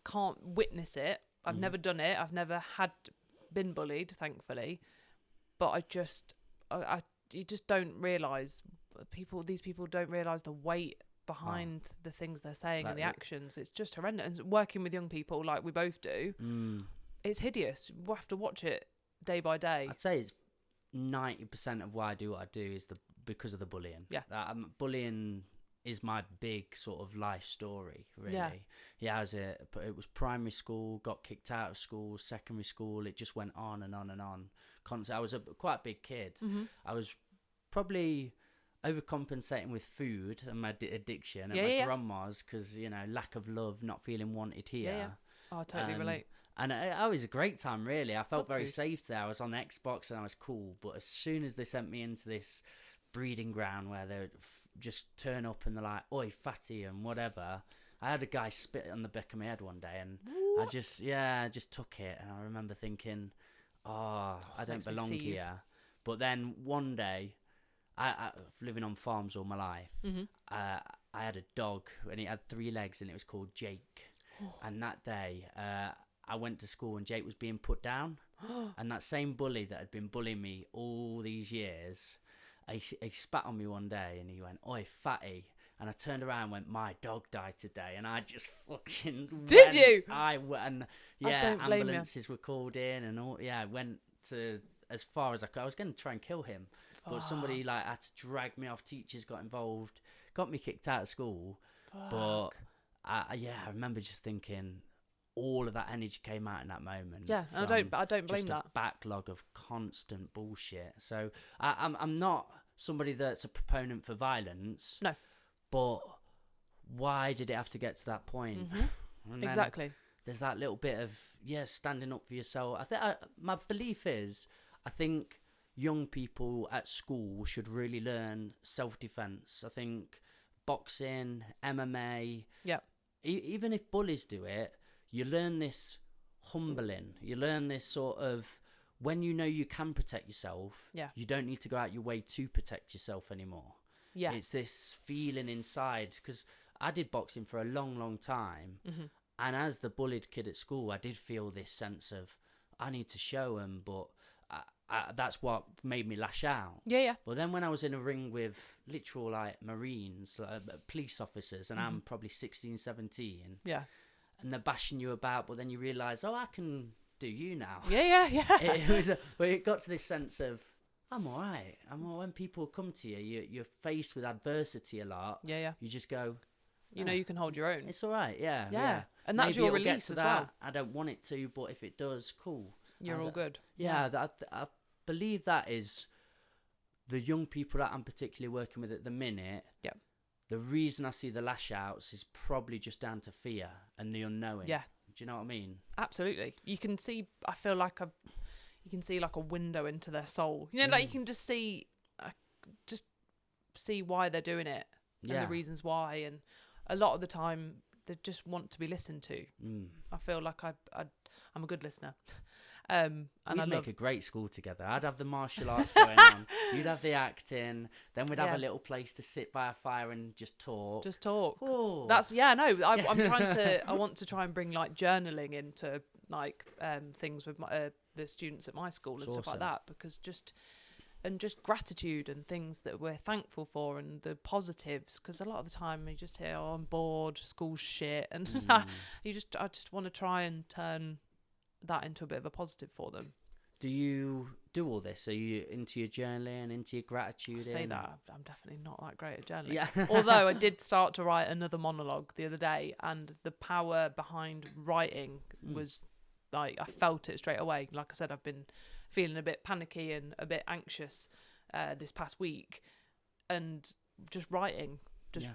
Speaker 2: can't witness it. I've never done it. I've never been bullied, thankfully. But you just don't realise, these people don't realise the weight behind the things they're saying and the actions. It's just horrendous. And working with young people like we both do, it's hideous. We'll have to watch it day by day.
Speaker 1: I'd say it's 90% of why I do what I do is because of the bullying.
Speaker 2: Yeah.
Speaker 1: Bullying is my big sort of life story, really. Yeah, it was primary school, got kicked out of school, secondary school, it just went on and on and on. I was quite a big kid. I was probably overcompensating with food and my addiction at my grandma's, because lack of love, not feeling wanted here.
Speaker 2: Oh, I totally relate.
Speaker 1: And it was a great time, really. I felt very safe there. I was on Xbox and I was cool, but as soon as they sent me into this breeding ground where they would just turn up and they're like, oi, fatty and whatever, I had a guy spit on the back of my head one day, and I just took it, and I remember thinking, I don't belong here. But then one day, I living on farms all my life. I had a dog, and he had 3 legs, and it was called Jake. And that day, I went to school, and Jake was being put down. And that same bully that had been bullying me all these years, he spat on me one day, and he went, "Oi, fatty." And I turned around and went, "My dog died today." And I just fucking
Speaker 2: Did you?
Speaker 1: I don't blame ambulances were called in, and all. Yeah, I went to as far as I could. I was going to try and kill him, but somebody had to drag me off. Teachers got involved, got me kicked out of school. But I remember just thinking, all of that energy came out in that moment.
Speaker 2: Yeah, and I don't blame
Speaker 1: just
Speaker 2: that.
Speaker 1: A backlog of constant bullshit. So I'm not somebody that's a proponent for violence.
Speaker 2: No.
Speaker 1: But why did it have to get to that point?
Speaker 2: Exactly.
Speaker 1: There's that little bit of standing up for yourself. I think my belief is, I think young people at school should really learn self-defense. I think boxing, MMA.
Speaker 2: Yeah.
Speaker 1: Even if bullies do it, you learn this humbling. You learn this sort of, when you know you can protect yourself.
Speaker 2: Yeah.
Speaker 1: You don't need to go out your way to protect yourself anymore.
Speaker 2: Yeah.
Speaker 1: It's this feeling inside, because I did boxing for a long, long time. And as the bullied kid at school, I did feel this sense of, I need to show them, but that's what made me lash out.
Speaker 2: Yeah.
Speaker 1: But then when I was in a ring with literal Marines, police officers, and I'm probably 16, 17.
Speaker 2: Yeah.
Speaker 1: And they're bashing you about, but then you realise, I can do you now.
Speaker 2: Yeah.
Speaker 1: It got to this sense of, I'm all right. When people come to you, you're faced with adversity a lot.
Speaker 2: Yeah.
Speaker 1: You just go,
Speaker 2: you know you can hold your own.
Speaker 1: It's all right, yeah.
Speaker 2: And that's
Speaker 1: Maybe
Speaker 2: your
Speaker 1: it'll
Speaker 2: release
Speaker 1: get to
Speaker 2: as
Speaker 1: that.
Speaker 2: well.
Speaker 1: I don't want it to, but if it does, cool.
Speaker 2: You're all good.
Speaker 1: Yeah, I believe that is the young people that I'm particularly working with at the minute.
Speaker 2: Yeah.
Speaker 1: The reason I see the lash outs is probably just down to fear and the unknowing.
Speaker 2: Yeah.
Speaker 1: you know what I mean?
Speaker 2: Absolutely. You can see, I feel like you can see like a window into their soul. You know, like you can just see why they're doing it and the reasons why. And a lot of the time, they just want to be listened to. I feel like I'm a good listener. And
Speaker 1: We'd
Speaker 2: I
Speaker 1: make
Speaker 2: love
Speaker 1: a great school together. I'd have the martial arts going on. You'd have the acting. Then we'd have a little place to sit by a fire and just talk.
Speaker 2: Just talk.
Speaker 1: Ooh.
Speaker 2: That's I'm trying to. I want to try and bring like journaling into like things with the students at my school and stuff like that, because just gratitude and things that we're thankful for and the positives, because a lot of the time you just hear, oh, I'm bored, school's shit, and I just want to try and turn that into a bit of a positive for them.
Speaker 1: Do you do all this? Are you into your journaling, into your gratitude?
Speaker 2: I say that I'm definitely not that great at journaling.
Speaker 1: Yeah.
Speaker 2: Although I did start to write another monologue the other day, and the power behind writing was like, I felt it straight away. Like I said, I've been feeling a bit panicky and a bit anxious this past week, and just writing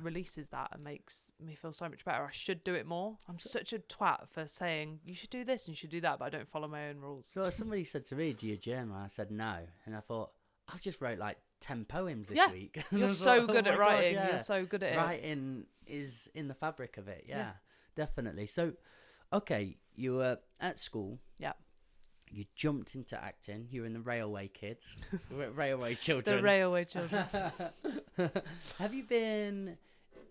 Speaker 2: releases that and makes me feel so much better. I should do it more. I'm such a twat for saying you should do this and you should do that, but I don't follow my own rules.
Speaker 1: So somebody said to me, do you journal? I said no, and I thought, I've just wrote like 10 poems this week.
Speaker 2: You're so good at writing. You're so good at it.
Speaker 1: Writing is in the fabric of it. Yeah, definitely. So okay, you were at school.
Speaker 2: Yeah.
Speaker 1: You jumped into acting. You were in the Railway Kids. Railway Children.
Speaker 2: The Railway Children.
Speaker 1: Have you been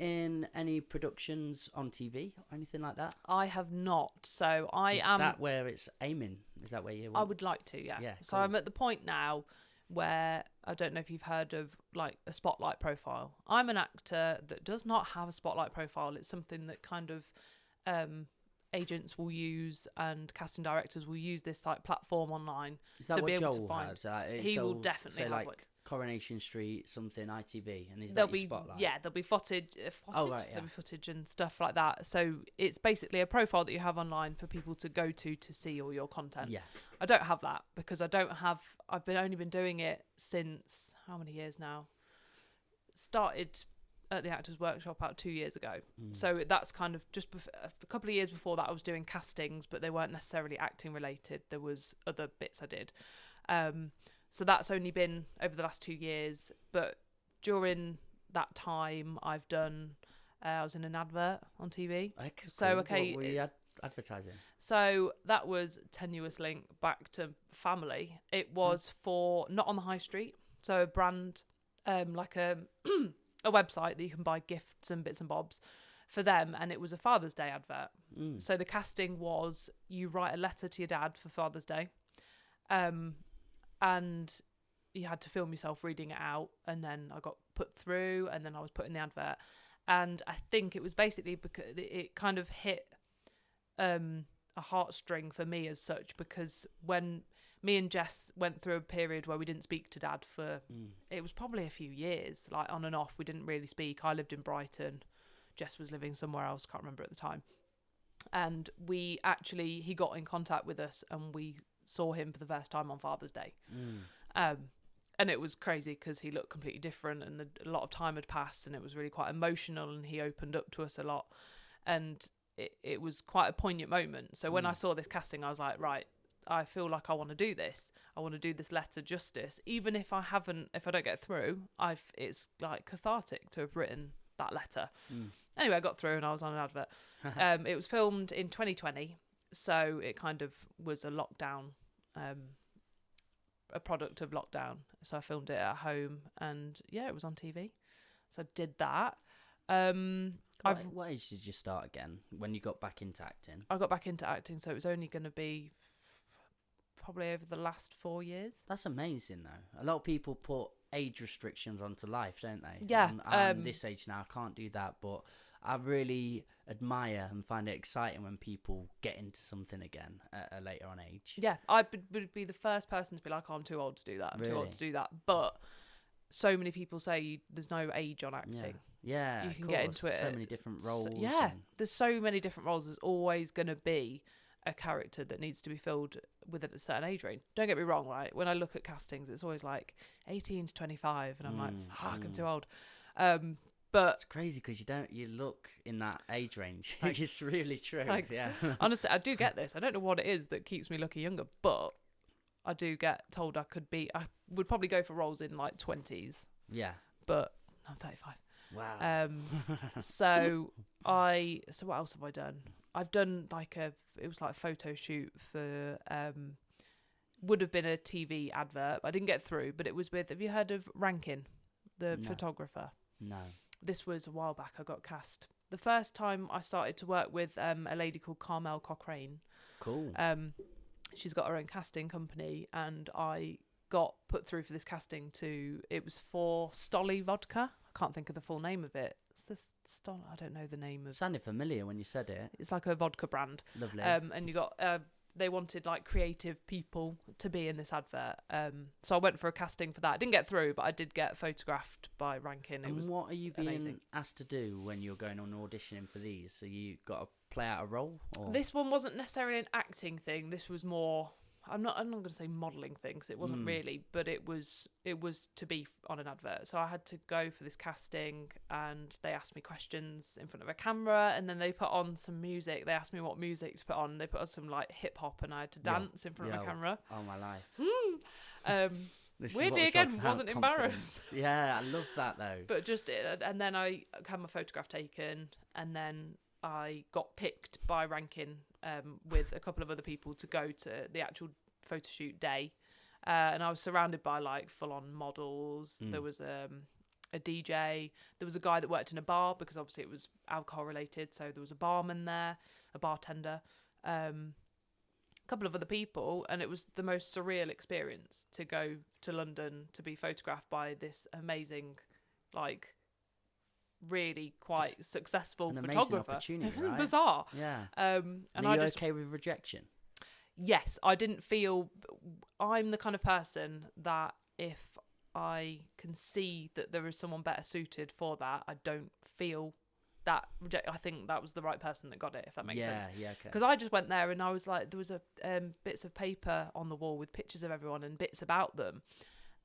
Speaker 1: in any productions on TV or anything like that?
Speaker 2: I have not. So I am...
Speaker 1: Is that where it's aiming? Is that where you want?
Speaker 2: I would like to, yeah. So
Speaker 1: cool.
Speaker 2: I'm at the point now where, I don't know if you've heard of like a spotlight profile. I'm an actor that does not have a spotlight profile. It's something that kind of... agents will use and casting directors will use this like platform online to be able to find.
Speaker 1: Has?
Speaker 2: He will definitely have
Speaker 1: like
Speaker 2: like
Speaker 1: Coronation Street, something ITV, and
Speaker 2: there'll be spotlight? Yeah, there'll be footage. There'll be footage and stuff like that. So it's basically a profile that you have online for people to go to see all your content.
Speaker 1: Yeah,
Speaker 2: I don't have that because I've only been doing it since how many years now? Started at the Actors Workshop about 2 years ago. So that's kind of just a couple of years before that I was doing castings, but they weren't necessarily acting related. There was other bits I did. So that's only been over the last 2 years. But during that time I've done, I was in an advert on TV. So, okay.
Speaker 1: What were you advertising?
Speaker 2: So that was tenuous link back to family. It was for Not on the High Street. So a brand, like a website that you can buy gifts and bits and bobs for them, and it was a Father's Day advert. So the casting was you write a letter to your dad for Father's Day, and you had to film yourself reading it out, and then I got put through, and then I was put in the advert. And I think it was basically because it kind of hit a heartstring for me as such, because when me and Jess went through a period where we didn't speak to Dad for, it was probably a few years, like on and off. We didn't really speak. I lived in Brighton. Jess was living somewhere else, can't remember at the time. And he got in contact with us and we saw him for the first time on Father's Day. And it was crazy because he looked completely different and a lot of time had passed and it was really quite emotional and he opened up to us a lot. And it was quite a poignant moment. So when I saw this casting, I was like, right, I feel like I want to do this. I want to do this letter justice. Even if I don't get through, it's like cathartic to have written that letter. Anyway, I got through and I was on an advert. It was filmed in 2020. So it kind of was a lockdown, a product of lockdown. So I filmed it at home and it was on TV. So I did that.
Speaker 1: What age did you start again when you got back into acting?
Speaker 2: I got back into acting, so it was only going to be probably over the last 4 years.
Speaker 1: That's amazing, though. A lot of people put age restrictions onto life, don't they?
Speaker 2: Yeah.
Speaker 1: I'm this age now, I can't do that, but I really admire and find it exciting when people get into something again at a later on age.
Speaker 2: Yeah, I would be the first person to be like, oh, I'm too old to do that. I'm too old to do that. But so many people say there's no age on acting.
Speaker 1: Yeah,
Speaker 2: you can get into it.
Speaker 1: So many different roles.
Speaker 2: There's so many different roles. There's always going to be a character that needs to be filled with a certain age range. Don't get me wrong, right? When I look at castings, it's always like 18 to 25, and I'm like, fuck, I'm too old. But
Speaker 1: It's crazy because you look in that age range.
Speaker 2: Thanks.
Speaker 1: It's really true.
Speaker 2: Thanks.
Speaker 1: Yeah.
Speaker 2: honestly, I do get this. I don't know what it is that keeps me looking younger, but I do get told I would probably go for roles in like 20s,
Speaker 1: Yeah.
Speaker 2: but I'm 35.
Speaker 1: Wow.
Speaker 2: So what else have I done? I've done it was like a photo shoot for, would have been a TV advert. I didn't get through, but it was with, have you heard of Rankin, the
Speaker 1: No.
Speaker 2: photographer?
Speaker 1: No.
Speaker 2: This was a while back. I got cast. The first time I started to work with a lady called Carmel Cochrane.
Speaker 1: Cool.
Speaker 2: She's got her own casting company, and I got put through for this casting it was for Stolly vodka. I can't think of the full name of it. It's this I don't know the name of.
Speaker 1: Sounded familiar when you said it.
Speaker 2: It's like a vodka brand.
Speaker 1: Lovely.
Speaker 2: And you got they wanted like creative people to be in this advert. So I went for a casting for that. I didn't get through, but I did get photographed by Rankin.
Speaker 1: And what are you being
Speaker 2: amazing.
Speaker 1: asked to do when you're going on auditioning for these? So you got to play out a role? Or?
Speaker 2: This one wasn't necessarily an acting thing. This was more. I'm not going to say modelling things. It wasn't really, but it was to be on an advert. So I had to go for this casting, and they asked me questions in front of a camera, and then they put on some music. They asked me what music to put on. They put on some like hip hop, and I had to dance in front of a camera.
Speaker 1: Oh my life.
Speaker 2: Weirdly, again, wasn't embarrassed.
Speaker 1: Yeah, I love that though.
Speaker 2: But and then I had my photograph taken, and then I got picked by Rankin with a couple of other people to go to the actual photo shoot day, and I was surrounded by like full-on models. There was a DJ. There was a guy that worked in a bar because obviously it was alcohol related, so there was a barman there, a bartender, a couple of other people, and it was the most surreal experience to go to London to be photographed by this amazing, like, really quite successful
Speaker 1: an
Speaker 2: photographer.
Speaker 1: amazing opportunity,
Speaker 2: It was
Speaker 1: right?
Speaker 2: bizarre.
Speaker 1: Yeah.
Speaker 2: And
Speaker 1: are you okay with rejection?
Speaker 2: Yes, I didn't feel. I'm the kind of person that if I can see that there is someone better suited for that, I don't feel that I think that was the right person that got it, if that makes sense.
Speaker 1: Yeah, okay.
Speaker 2: Because I just went there and I was like, there was a bits of paper on the wall with pictures of everyone and bits about them.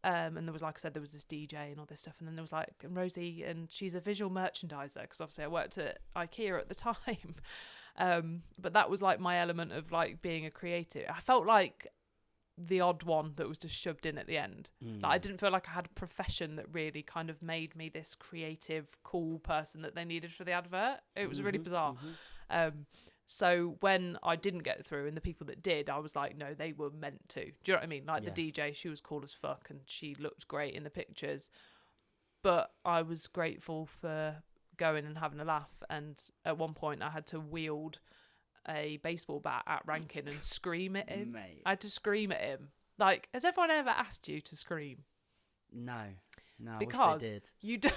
Speaker 2: And there was, like I said, there was this DJ and all this stuff. And then there was like Rosie, and she's a visual merchandiser because obviously I worked at IKEA at the time. But that was like my element of like being a creative. I felt like the odd one that was just shoved in at the end. Like, I didn't feel like I had a profession that really kind of made me this creative, cool person that they needed for the advert. It was really bizarre. So when I didn't get through and the people that did, I was like, no, they were meant to. Do you know what I mean? Like the DJ, she was cool as fuck and she looked great in the pictures. But I was grateful for going and having a laugh. And at one point I had to wield a baseball bat at Rankin and scream at him.
Speaker 1: Mate.
Speaker 2: I had to scream at him. Like, has everyone ever asked you to scream?
Speaker 1: No,
Speaker 2: Because
Speaker 1: I wish they did.
Speaker 2: you do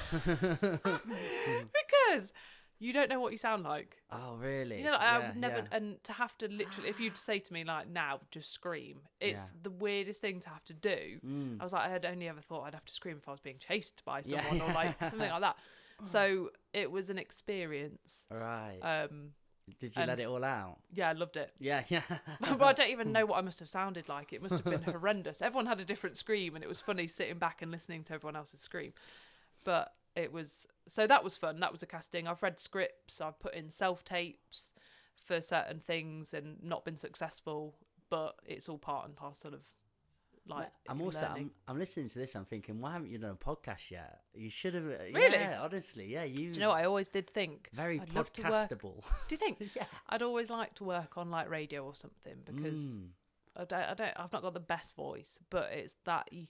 Speaker 2: because you don't know what you sound like.
Speaker 1: Oh, really?
Speaker 2: You know, like, I would never, and to have to literally, if you'd say to me like, now just scream, it's the weirdest thing to have to do. I was like, I had only ever thought I'd have to scream if I was being chased by someone or like something like that. So it was an experience.
Speaker 1: Right. Did you let it all out?
Speaker 2: Yeah, I loved it.
Speaker 1: Yeah.
Speaker 2: But I don't even know what I must have sounded like. It must have been horrendous. Everyone had a different scream, and it was funny sitting back and listening to everyone else's scream. But it was, so that was fun. That was a casting. I've read scripts. I've put in self-tapes for certain things and not been successful, but it's all part and parcel of like
Speaker 1: I'm also
Speaker 2: learning.
Speaker 1: I'm listening to this. I'm thinking, why haven't you done a podcast yet? You should have.
Speaker 2: Really?
Speaker 1: Yeah, honestly, yeah.
Speaker 2: Do you know what I always did think?
Speaker 1: Very
Speaker 2: I'd love to
Speaker 1: podcastable.
Speaker 2: work. Do you think?
Speaker 1: Yeah.
Speaker 2: I'd always like to work on like radio or something because I've not got the best voice, but it's that you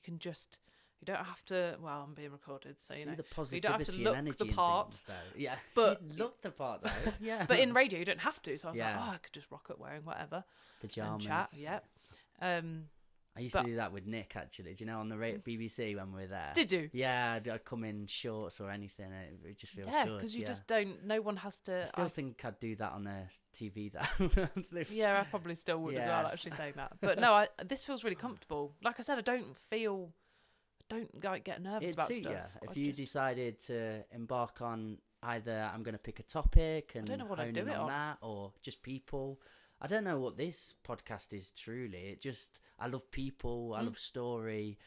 Speaker 2: don't have to. Well, I'm being recorded, so you know.
Speaker 1: The positivity
Speaker 2: you don't have to
Speaker 1: and
Speaker 2: look
Speaker 1: energy
Speaker 2: the
Speaker 1: in
Speaker 2: part.
Speaker 1: things, though. Yeah,
Speaker 2: But
Speaker 1: you look the part though. Yeah,
Speaker 2: but in radio you don't have to. So I was like,
Speaker 1: Yeah.
Speaker 2: I could just rock up wearing whatever
Speaker 1: pajamas.
Speaker 2: and chat. Yeah.
Speaker 1: I used to do that with Nick actually. Do you know on the BBC when we were there?
Speaker 2: Did you?
Speaker 1: Yeah, I'd come in shorts or anything. It just feels
Speaker 2: Yeah,
Speaker 1: good.
Speaker 2: because you just don't. No one has to.
Speaker 1: I still think I'd do that on a TV though.
Speaker 2: Yeah, I probably still would as well. Actually saying that, but no, this feels really comfortable. Like I said, I don't like get nervous about stuff.
Speaker 1: If you decided to embark on either I'm going to pick a topic and
Speaker 2: I don't know what I'd
Speaker 1: hone
Speaker 2: do
Speaker 1: in
Speaker 2: it
Speaker 1: on
Speaker 2: on.
Speaker 1: that, or just people. I don't know what this podcast is truly. I love people. I love story,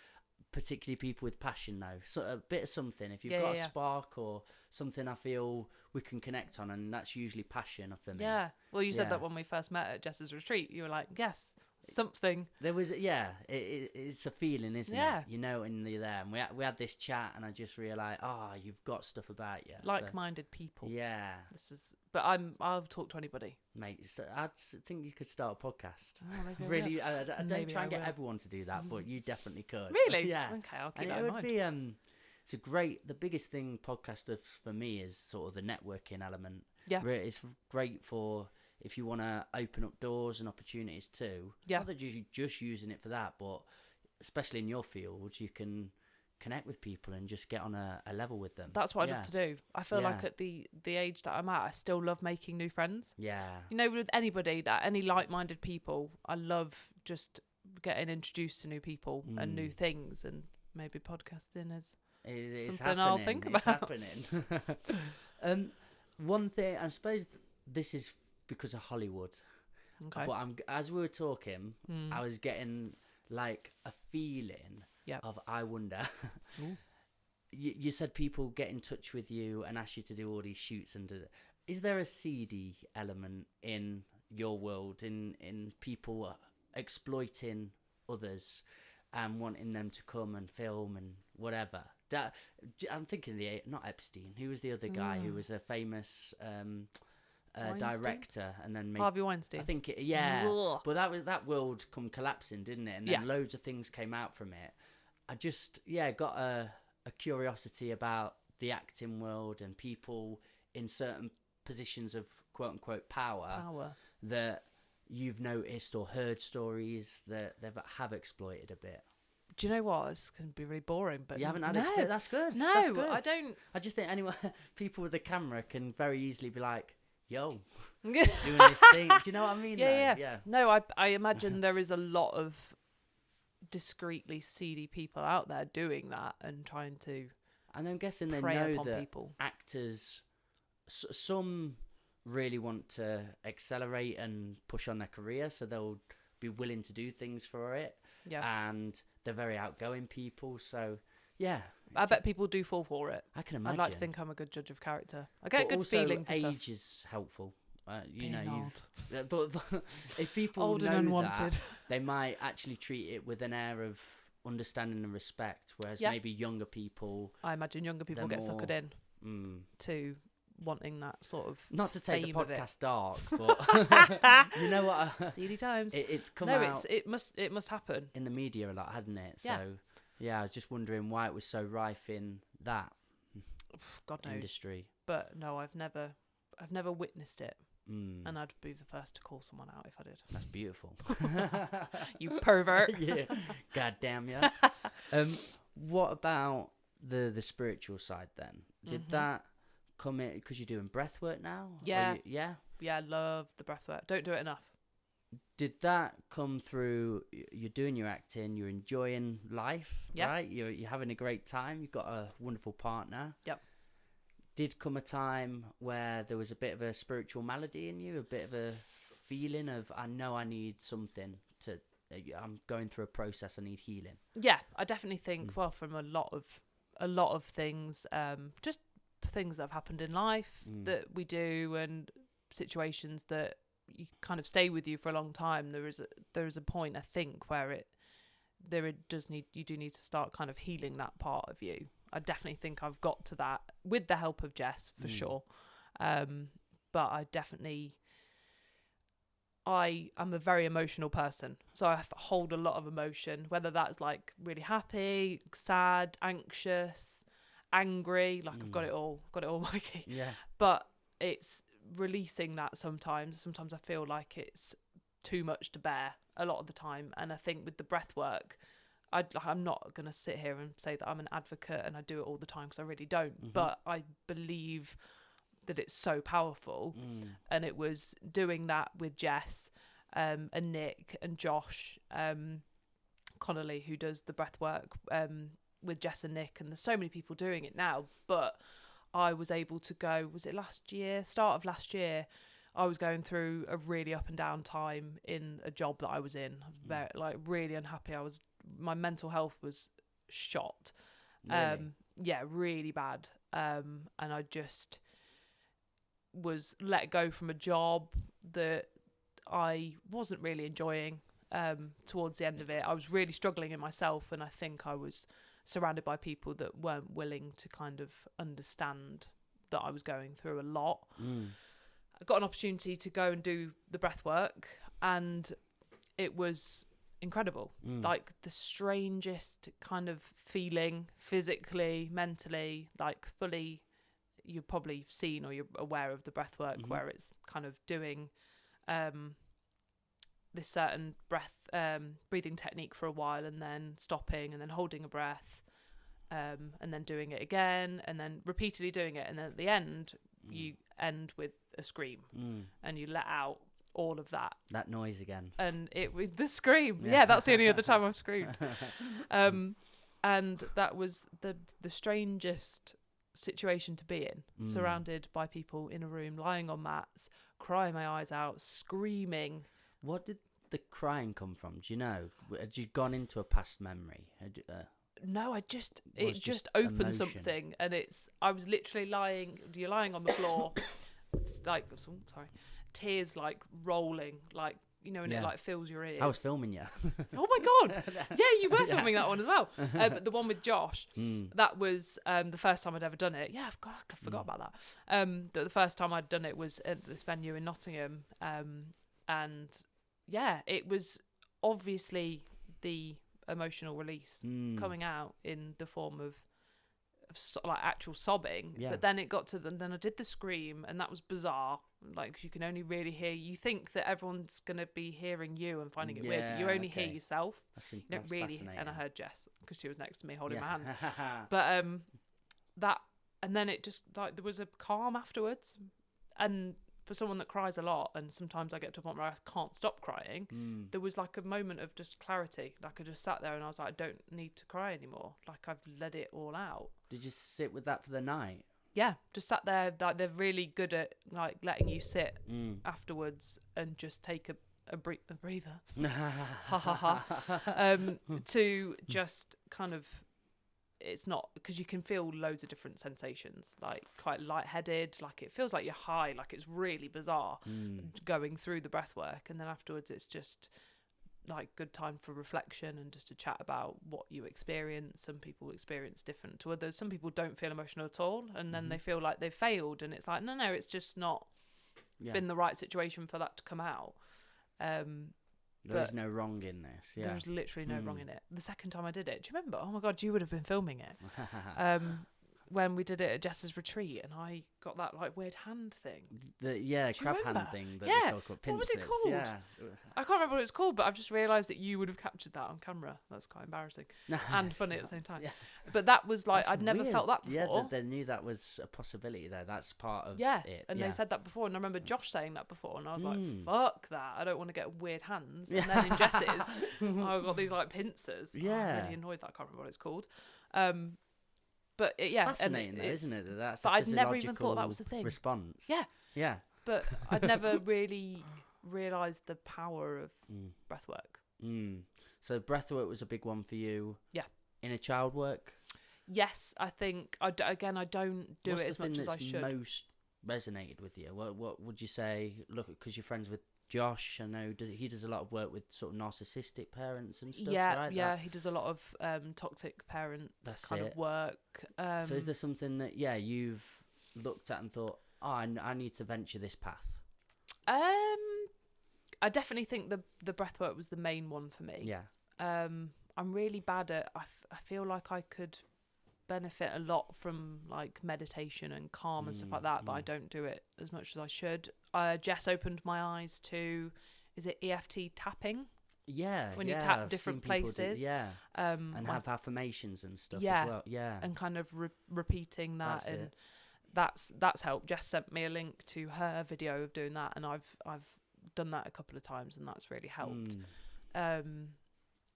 Speaker 1: particularly people with passion though. So a bit of something. If you've got a spark or something I feel we can connect on, and that's usually passion for me.
Speaker 2: Yeah. Well, you said
Speaker 1: Yeah.
Speaker 2: that when we first met at Jess's retreat. You were like, yes, something.
Speaker 1: There was, it's a feeling, isn't
Speaker 2: Yeah.
Speaker 1: it? You know, when you're there, and we had this chat, and I just realised, you've got stuff about you.
Speaker 2: Like-minded people.
Speaker 1: Yeah,
Speaker 2: But I'll talk to anybody.
Speaker 1: mate. So I think you could start a podcast.
Speaker 2: Oh, maybe I
Speaker 1: Really,
Speaker 2: will.
Speaker 1: I don't
Speaker 2: Maybe
Speaker 1: try
Speaker 2: I
Speaker 1: and get
Speaker 2: will.
Speaker 1: everyone to do that, but you definitely could.
Speaker 2: Really?
Speaker 1: Yeah.
Speaker 2: Okay, I'll keep
Speaker 1: And
Speaker 2: that
Speaker 1: it
Speaker 2: in
Speaker 1: would
Speaker 2: mind.
Speaker 1: be it's a great. The biggest thing podcast does for me is sort of the networking element.
Speaker 2: Yeah.
Speaker 1: It's great for if you want to open up doors and opportunities too.
Speaker 2: Yeah.
Speaker 1: Not that you're just using it for that, but especially in your field, you can connect with people and just get on a level with them.
Speaker 2: That's what I love to do. I feel like
Speaker 1: Yeah.
Speaker 2: at the age that I'm at, I still love making new friends.
Speaker 1: Yeah.
Speaker 2: You know, with anybody, any like-minded people, I love just getting introduced to new people and new things, and maybe podcasting is
Speaker 1: It's
Speaker 2: something I'll
Speaker 1: happening.
Speaker 2: think
Speaker 1: It's
Speaker 2: about.
Speaker 1: happening. One thing, I suppose this is because of Hollywood,
Speaker 2: okay.
Speaker 1: but as we were talking,
Speaker 2: Mm.
Speaker 1: I was getting like a feeling
Speaker 2: Yep.
Speaker 1: of, I wonder.
Speaker 2: Ooh.
Speaker 1: You said people get in touch with you and ask you to do all these shoots, and is there a seedy element in your world, in people exploiting others and wanting them to come and film and whatever? That I'm thinking not Epstein. Who was the other guy who was a famous director, and then
Speaker 2: Harvey Weinstein.
Speaker 1: I think
Speaker 2: Ugh.
Speaker 1: but that world come collapsing, didn't it? And then loads of things came out from it. I just got a curiosity about the acting world and people in certain positions of quote unquote power that you've noticed or heard stories that they have exploited a bit.
Speaker 2: Do you know what? It's going to be really boring, but
Speaker 1: You haven't had
Speaker 2: no.
Speaker 1: experience. That's good.
Speaker 2: No,
Speaker 1: That's good.
Speaker 2: I don't.
Speaker 1: I just think anyone, people with a camera can very easily be like, yo, doing this thing. Do you know what I mean?
Speaker 2: Yeah. No, I imagine there is a lot of discreetly seedy people out there doing that and trying to
Speaker 1: And I'm guessing they
Speaker 2: prey
Speaker 1: know
Speaker 2: upon
Speaker 1: that
Speaker 2: people.
Speaker 1: actors, some really want to accelerate and push on their career, so they'll be willing to do things for it.
Speaker 2: Yeah.
Speaker 1: And they're very outgoing people, so yeah.
Speaker 2: I bet people do fall for it.
Speaker 1: I can imagine.
Speaker 2: I'd like to think I'm a good judge of character. I get
Speaker 1: But
Speaker 2: a good
Speaker 1: also,
Speaker 2: feeling for
Speaker 1: age
Speaker 2: stuff.
Speaker 1: is helpful. You
Speaker 2: Being
Speaker 1: know,
Speaker 2: old.
Speaker 1: but if people
Speaker 2: Old
Speaker 1: know
Speaker 2: and unwanted.
Speaker 1: that, they might actually treat it with an air of understanding and respect, whereas maybe younger people.
Speaker 2: I imagine younger people
Speaker 1: they're
Speaker 2: get suckered
Speaker 1: more-
Speaker 2: in to wanting that sort of
Speaker 1: Not to take the
Speaker 2: fame of it.
Speaker 1: podcast dark, but you know what?
Speaker 2: seedy times.
Speaker 1: It come
Speaker 2: No,
Speaker 1: out
Speaker 2: it must happen.
Speaker 1: in the media a lot, hadn't it?
Speaker 2: Yeah.
Speaker 1: So yeah, I was just wondering why it was so rife in that
Speaker 2: God knows.
Speaker 1: industry.
Speaker 2: But no, I've never witnessed it,
Speaker 1: Mm.
Speaker 2: and I'd be the first to call someone out if I did.
Speaker 1: That's beautiful.
Speaker 2: You pervert.
Speaker 1: Yeah, god damn ya. What about the spiritual side then? Did that come in because you're doing breath work now?
Speaker 2: Yeah.
Speaker 1: Yeah.
Speaker 2: Yeah, I love the breath work. Don't do it enough.
Speaker 1: Did that come through? You're doing your acting, you're enjoying life,
Speaker 2: Yeah.
Speaker 1: right? You're having a great time. You've got a wonderful partner.
Speaker 2: Yep.
Speaker 1: Did come a time where there was a bit of a spiritual malady in you, a bit of a feeling of, I know I need something to. I'm going through a process. I need healing.
Speaker 2: Yeah, I definitely think from a lot of things, just things that have happened in life that we do, and situations that you kind of stay with you for a long time. There is a point, I think, where you do need to start kind of healing that part of you. I definitely think I've got to that with the help of Jess for sure. But I definitely. I'm a very emotional person, so I hold a lot of emotion, whether that's like really happy, sad, anxious, angry, like I've got it all, Mikey.
Speaker 1: Yeah.
Speaker 2: But it's releasing that sometimes. Sometimes I feel like it's too much to bear a lot of the time, and I think with the breath work, I'm not going to sit here and say that I'm an advocate and I do it all the time, because I really don't, but I believe that it's so powerful. And it was doing that with Jess and Nick and Josh Connolly, who does the breath work with Jess and Nick, and there's so many people doing it now, but I was able to go, was it start of last year, I was going through a really up and down time in a job that I was in. I was very, really unhappy. My mental health was shot.
Speaker 1: Really?
Speaker 2: Yeah, really bad. and I just was let go from a job that I wasn't really enjoying. Towards the end of it, I was really struggling in myself, and I think I was surrounded by people that weren't willing to kind of understand that I was going through a lot. I got an opportunity to go and do the breath work, and it was incredible. Like the strangest kind of feeling, physically, mentally, like fully. You've probably seen or you're aware of the breath work where it's kind of doing this certain breathing technique for a while, and then stopping, and then holding a breath, and then doing it again, and then repeatedly doing it, and then at the end you end with a scream, and you let out all of that
Speaker 1: noise again,
Speaker 2: and it with the scream. Yeah, that's the only other time I've screamed. And that was the strangest situation to be in, surrounded by people in a room, lying on mats, crying my eyes out, screaming.
Speaker 1: What did the crying come from? Do you know? Had you gone into a past memory?
Speaker 2: No, it just opened emotion. Something, and I was literally you're lying on the floor, it's like, sorry, tears like rolling, like, you know, and it like fills your ears.
Speaker 1: I was filming you.
Speaker 2: Oh my God. Yeah, you were filming that one as well. But the one with Josh, that was the first time I'd ever done it. Yeah, I forgot about that. The first time I'd done it was at this venue in Nottingham. And yeah, it was obviously the emotional release coming out in the form of like actual sobbing. But then it got to then I did the scream, and that was bizarre, like, 'cause you can only really hear, you think that everyone's gonna be hearing you and finding it weird, but you only hear yourself. You don't really. And I heard Jess because she was next to me holding my hand. But that, and then it just, like, there was a calm afterwards. And for someone that cries a lot, and sometimes I get to a point where I can't stop crying, there was like a moment of just clarity. Like, I just sat there and I was like, I don't need to cry anymore. Like, I've let it all out.
Speaker 1: Did you sit with that for the night?
Speaker 2: Yeah, just sat there. Like, they're really good at like letting you sit afterwards and just take a breather. Ha ha ha. To just kind of, it's not, because you can feel loads of different sensations, like quite lightheaded, like it feels like you're high, like it's really bizarre going through the breath work, and then afterwards it's just like good time for reflection and just to chat about what you experience. Some people experience different to others. Some people don't feel emotional at all, and then they feel like they've failed, and it's like, no, it's just not been the right situation for that to come out.
Speaker 1: There's no wrong in this. Yeah,
Speaker 2: there's literally no wrong in it. The second time I did it, do you remember? Oh my God, you would have been filming it. When we did it at Jess's retreat, and I got that like weird hand thing.
Speaker 1: Crab hand thing. That we talk about,
Speaker 2: what was it called?
Speaker 1: Yeah.
Speaker 2: I can't remember what it's called, but I've just realised that you would have captured that on camera. That's quite embarrassing and funny at the same time. Yeah. But that was like, I'd never felt that before.
Speaker 1: Yeah, they knew that was a possibility there. That's part of it.
Speaker 2: And they said that before, and I remember Josh saying that before, and I was like, fuck that. I don't want to get weird hands. And then in Jess's, I got these like pincers.
Speaker 1: Yeah.
Speaker 2: I'm really annoyed that I can't remember what it's called. But
Speaker 1: it's fascinating, though, isn't it? That's
Speaker 2: but I'd never even thought that was the thing.
Speaker 1: Response.
Speaker 2: Yeah. But I'd never really realised the power of breathwork.
Speaker 1: So breathwork was a big one for you. Yeah. Inner child work.
Speaker 2: Yes, I think I don't do it as much as I should.
Speaker 1: What's the thing that's most resonated with you? What would you say? Look, because you're friends with Josh, I know he does a lot of work with sort of narcissistic parents and stuff.
Speaker 2: Yeah, he does a lot of toxic parents of work.
Speaker 1: So is there something that you've looked at and thought, I need to venture this path?
Speaker 2: I definitely think the breathwork was the main one for me.
Speaker 1: Yeah.
Speaker 2: I'm really bad at. I feel like I could benefit a lot from like meditation and calm and stuff like that, but I don't do it as much as I should. Jess opened my eyes to, is it EFT tapping?
Speaker 1: Yeah,
Speaker 2: when you tap different places.
Speaker 1: And have affirmations and stuff as well. Yeah,
Speaker 2: and kind of repeating that, that's helped. Jess sent me a link to her video of doing that, and I've done that a couple of times, and that's really helped.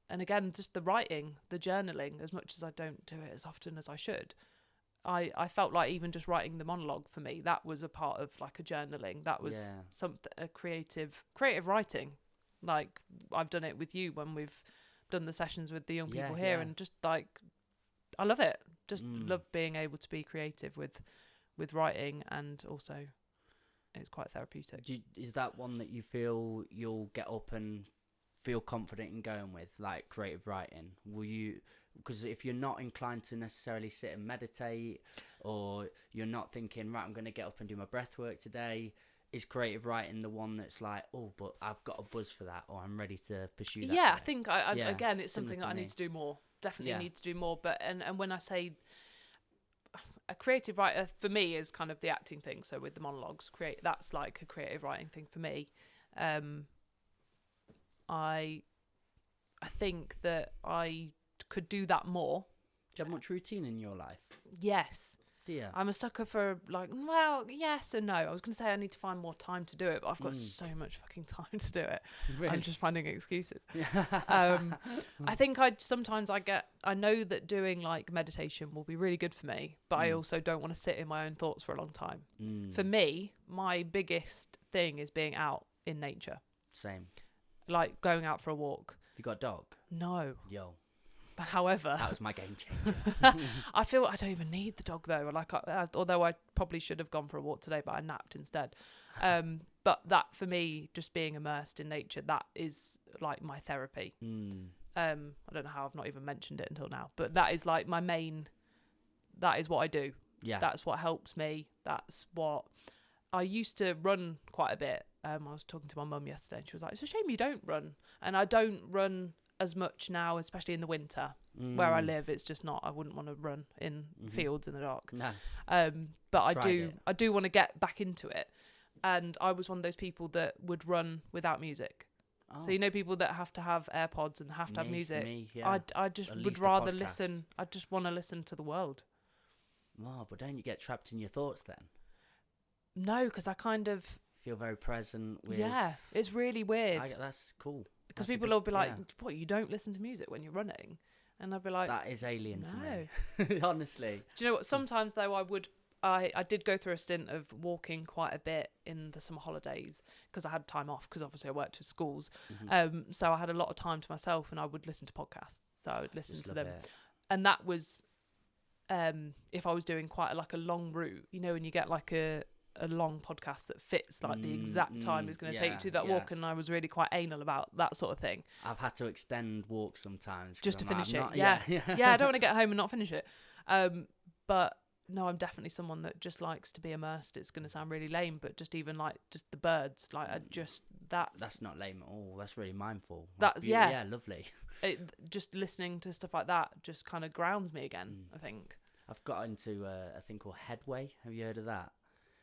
Speaker 2: And again, just the writing, the journaling, as much as I don't do it as often as I should, I felt like even just writing the monologue for me, that was a part of like a journaling. That was something, a creative writing. Like I've done it with you when we've done the sessions with the young people here, and just like, I love it. Just love being able to be creative with writing, and also it's quite therapeutic.
Speaker 1: Is that one that you feel you'll get up and feel confident in going with, like creative writing? Will you? Because if you're not inclined to necessarily sit and meditate, or you're not thinking, right, I'm going to get up and do my breath work today, is creative writing the one that's like, oh, but I've got a buzz for that, or I'm ready to pursue that?
Speaker 2: Yeah, I think again, it's something that I
Speaker 1: me.
Speaker 2: need to do more. Definitely need to do more. But and when I say a creative writer, for me, is kind of the acting thing. So with the monologues, that's like a creative writing thing for me. I think that I could do that more.
Speaker 1: Do you have much routine in your life?
Speaker 2: Yes.
Speaker 1: Yeah.
Speaker 2: I'm a sucker for, like, well, yes and no. I was going to say I need to find more time to do it, but I've got so much fucking time to do it. Really? I'm just finding excuses. I think sometimes I know that doing like meditation will be really good for me, but I also don't want to sit in my own thoughts for a long time. For me, my biggest thing is being out in nature.
Speaker 1: Same. Like
Speaker 2: going out for a walk.
Speaker 1: You got a dog?
Speaker 2: No.
Speaker 1: Yo.
Speaker 2: However,
Speaker 1: that was my game changer.
Speaker 2: I feel I don't even need the dog though. Like, although I probably should have gone for a walk today, but I napped instead. But that for me, just being immersed in nature, that is like my therapy. I don't know how I've not even mentioned it until now, but that is like my main. That is what I do. Yeah, that's what helps me. That's what I used to run quite a bit. I was talking to my mum yesterday, and she was like, "It's a shame you don't run," and I don't run as much now, especially in the winter where I live. It's just not, I wouldn't want to run in fields in the dark. No. But I do want to get back into it. And I was one of those people that would run without music. Oh. So, you know, people that have to have AirPods and have to have music. Yeah. I just would rather listen. I just want to listen to the world.
Speaker 1: Oh, but don't you get trapped in your thoughts then?
Speaker 2: No, because I kind of
Speaker 1: feel very present with...
Speaker 2: Yeah, it's really weird.
Speaker 1: That's cool.
Speaker 2: Because people will be like, what, you don't listen to music when you're running? And I'd be like...
Speaker 1: That is alien to me. Honestly.
Speaker 2: Do you know what? Sometimes, though, I did go through a stint of walking quite a bit in the summer holidays because I had time off, because obviously I worked with schools. So I had a lot of time to myself, and I would listen to podcasts. So I would listen to them. And that was, if I was doing quite a long route, you know, when you get like a long podcast that fits like the exact time it's going to take you to that walk, and I was really quite anal about that sort of thing.
Speaker 1: I've had to extend walks sometimes
Speaker 2: just to finish it. Yeah, I don't want to get home and not finish it. But no, I'm definitely someone that just likes to be immersed. It's going to sound really lame, but just even like just the birds, like that's
Speaker 1: not lame at all. That's really mindful.
Speaker 2: That's
Speaker 1: yeah, lovely.
Speaker 2: Just listening to stuff like that just kind of grounds me again. I think
Speaker 1: I've got into a thing called Headway. Have you heard of that?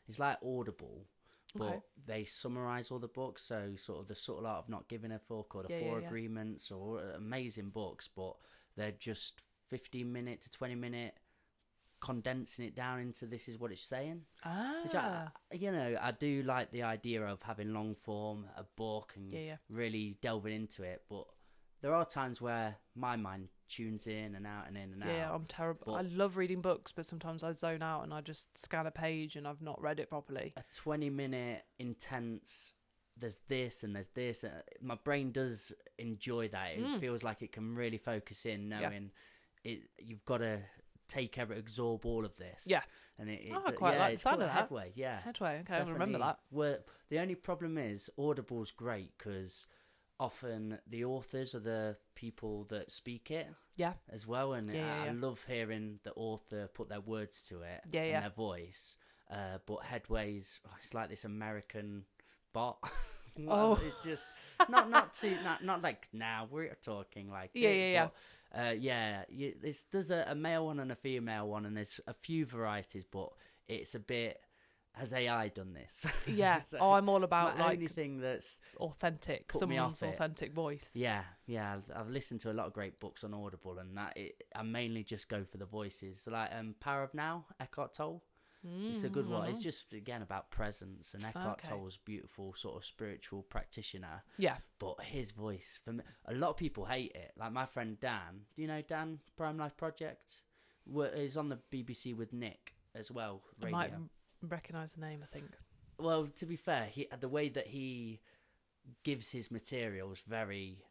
Speaker 1: It's like Audible, but they summarise all the books. So sort of the Subtle Art of Not Giving a Fuck, or the Four Agreements, or amazing books, but they're just 15-minute to 20-minute, condensing it down into this is what it's saying. Which I do like the idea of having long form, a book, and really delving into it. But there are times where my mind tunes in and out and in and out.
Speaker 2: Yeah, I'm terrible. But I love reading books, but sometimes I zone out and I just scan a page and I've not read it properly.
Speaker 1: A 20-minute intense, there's this and there's this. My brain does enjoy that. It feels like it can really focus in, knowing you've got to absorb all of this.
Speaker 2: Yeah.
Speaker 1: And
Speaker 2: I quite like the sound of that.
Speaker 1: Headway, yeah.
Speaker 2: Headway, okay, I'll remember that.
Speaker 1: The only problem is Audible's great because often the authors are the people that speak it as well, and I love hearing the author put their words to it and their voice, but Headway's it's like this American bot. It's just not like now we're talking like there's a male one and a female one, and there's a few varieties, but it's a bit... Has AI done this?
Speaker 2: Yeah. So I'm all about like
Speaker 1: anything that's
Speaker 2: authentic, someone's authentic voice.
Speaker 1: Yeah. I've listened to a lot of great books on Audible, and I mainly just go for the voices. Like Power of Now, Eckhart Tolle. It's a good one. It's just again about presence, and Eckhart Tolle's beautiful sort of spiritual practitioner. Yeah. But his voice, for me, a lot of people hate it. Like my friend Dan. Do you know Dan? Prime Life Project. He's on the BBC with Nick as well. Radio.
Speaker 2: Recognise the name, I think.
Speaker 1: Well, to be fair, the way that he gives his materials very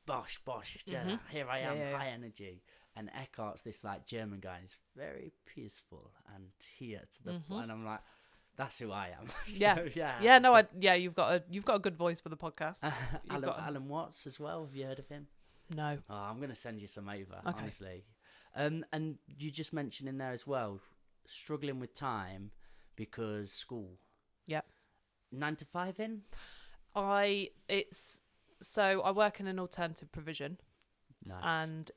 Speaker 1: bosh, here I am, high energy. And Eckhart's this like German guy, and he's very peaceful and here to the
Speaker 2: Mm-hmm.
Speaker 1: and I'm like, that's who I am.
Speaker 2: Yeah.
Speaker 1: So,
Speaker 2: Yeah, no,
Speaker 1: so,
Speaker 2: you've got a good voice for the podcast.
Speaker 1: Alan Watts as well. Have you heard of him?
Speaker 2: No.
Speaker 1: Oh, I'm gonna send you some over,
Speaker 2: Okay.
Speaker 1: honestly. And you just mentioned in there as well, struggling with time because school.
Speaker 2: Yep.
Speaker 1: 9 to 5 in.
Speaker 2: I work in an alternative provision.
Speaker 1: Nice.
Speaker 2: And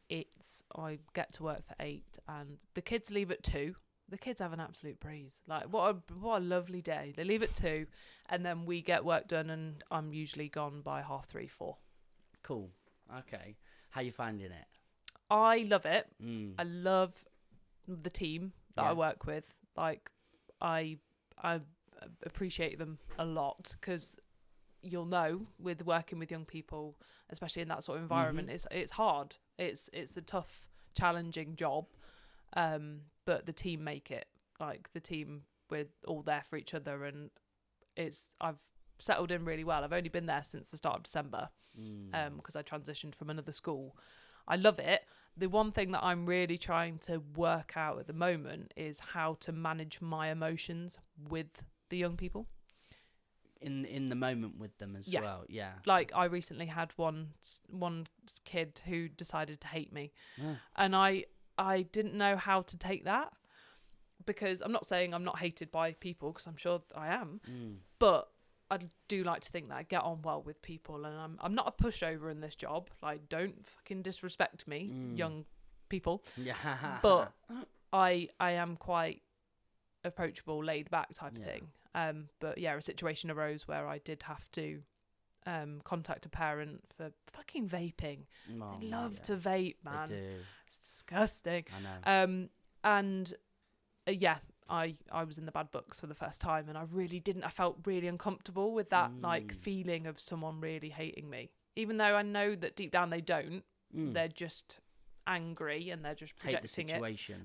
Speaker 2: I get to work for 8, and the kids leave at 2. The kids have an absolute breeze. Like what a lovely day. They leave at 2, and then we get work done, and I'm usually gone by 3:30, 4.
Speaker 1: Cool. Okay. How you finding it?
Speaker 2: I love it.
Speaker 1: Mm.
Speaker 2: I love the team that I work with. Like I appreciate them a lot, because you'll know with working with young people, especially in that sort of environment, it's hard. It's a tough, challenging job. But the team make it. Like the team, we're all there for each other, and I've settled in really well. I've only been there since the start of December, because I transitioned from another school. I love it. The one thing that I'm really trying to work out at the moment is how to manage my emotions with the young people.
Speaker 1: In the moment with them as well. Yeah.
Speaker 2: Like I recently had one kid who decided to hate me,
Speaker 1: Yeah.
Speaker 2: and I didn't know how to take that, because I'm not saying I'm not hated by people, because I'm sure I am, but I do like to think that I get on well with people, and I'm not a pushover in this job. Like, don't fucking disrespect me, young people.
Speaker 1: Yeah.
Speaker 2: But I am quite approachable, laid back type of thing. But yeah, a situation arose where I did have to contact a parent for fucking vaping. They love to vape, man.
Speaker 1: They do.
Speaker 2: It's disgusting.
Speaker 1: I know.
Speaker 2: And I was in the bad books for the first time, and I felt really uncomfortable with that like feeling of someone really hating me, even though I know that deep down they don't. They're just angry, and they're just projecting it.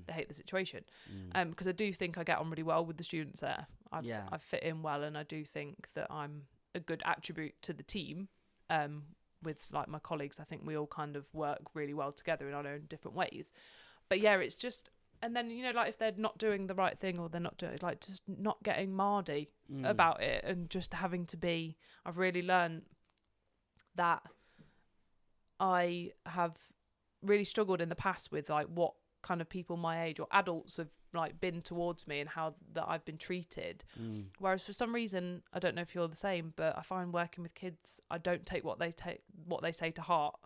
Speaker 2: They hate the situation. Because I do think I get on really well with the students there. I fit in well, and I do think that I'm a good attribute to the team. With like my colleagues, I think we all kind of work really well together in our own different ways. But yeah, it's just, and then, you know, like if they're not doing the right thing, or they're not doing, like, just not getting mardy about it, and just having to be, I've really learned that I have really struggled in the past with like what kind of people my age or adults have like been towards me, and how that I've been treated. Whereas for some reason, I don't know if you're the same, but I find working with kids, I don't take what they say to heart,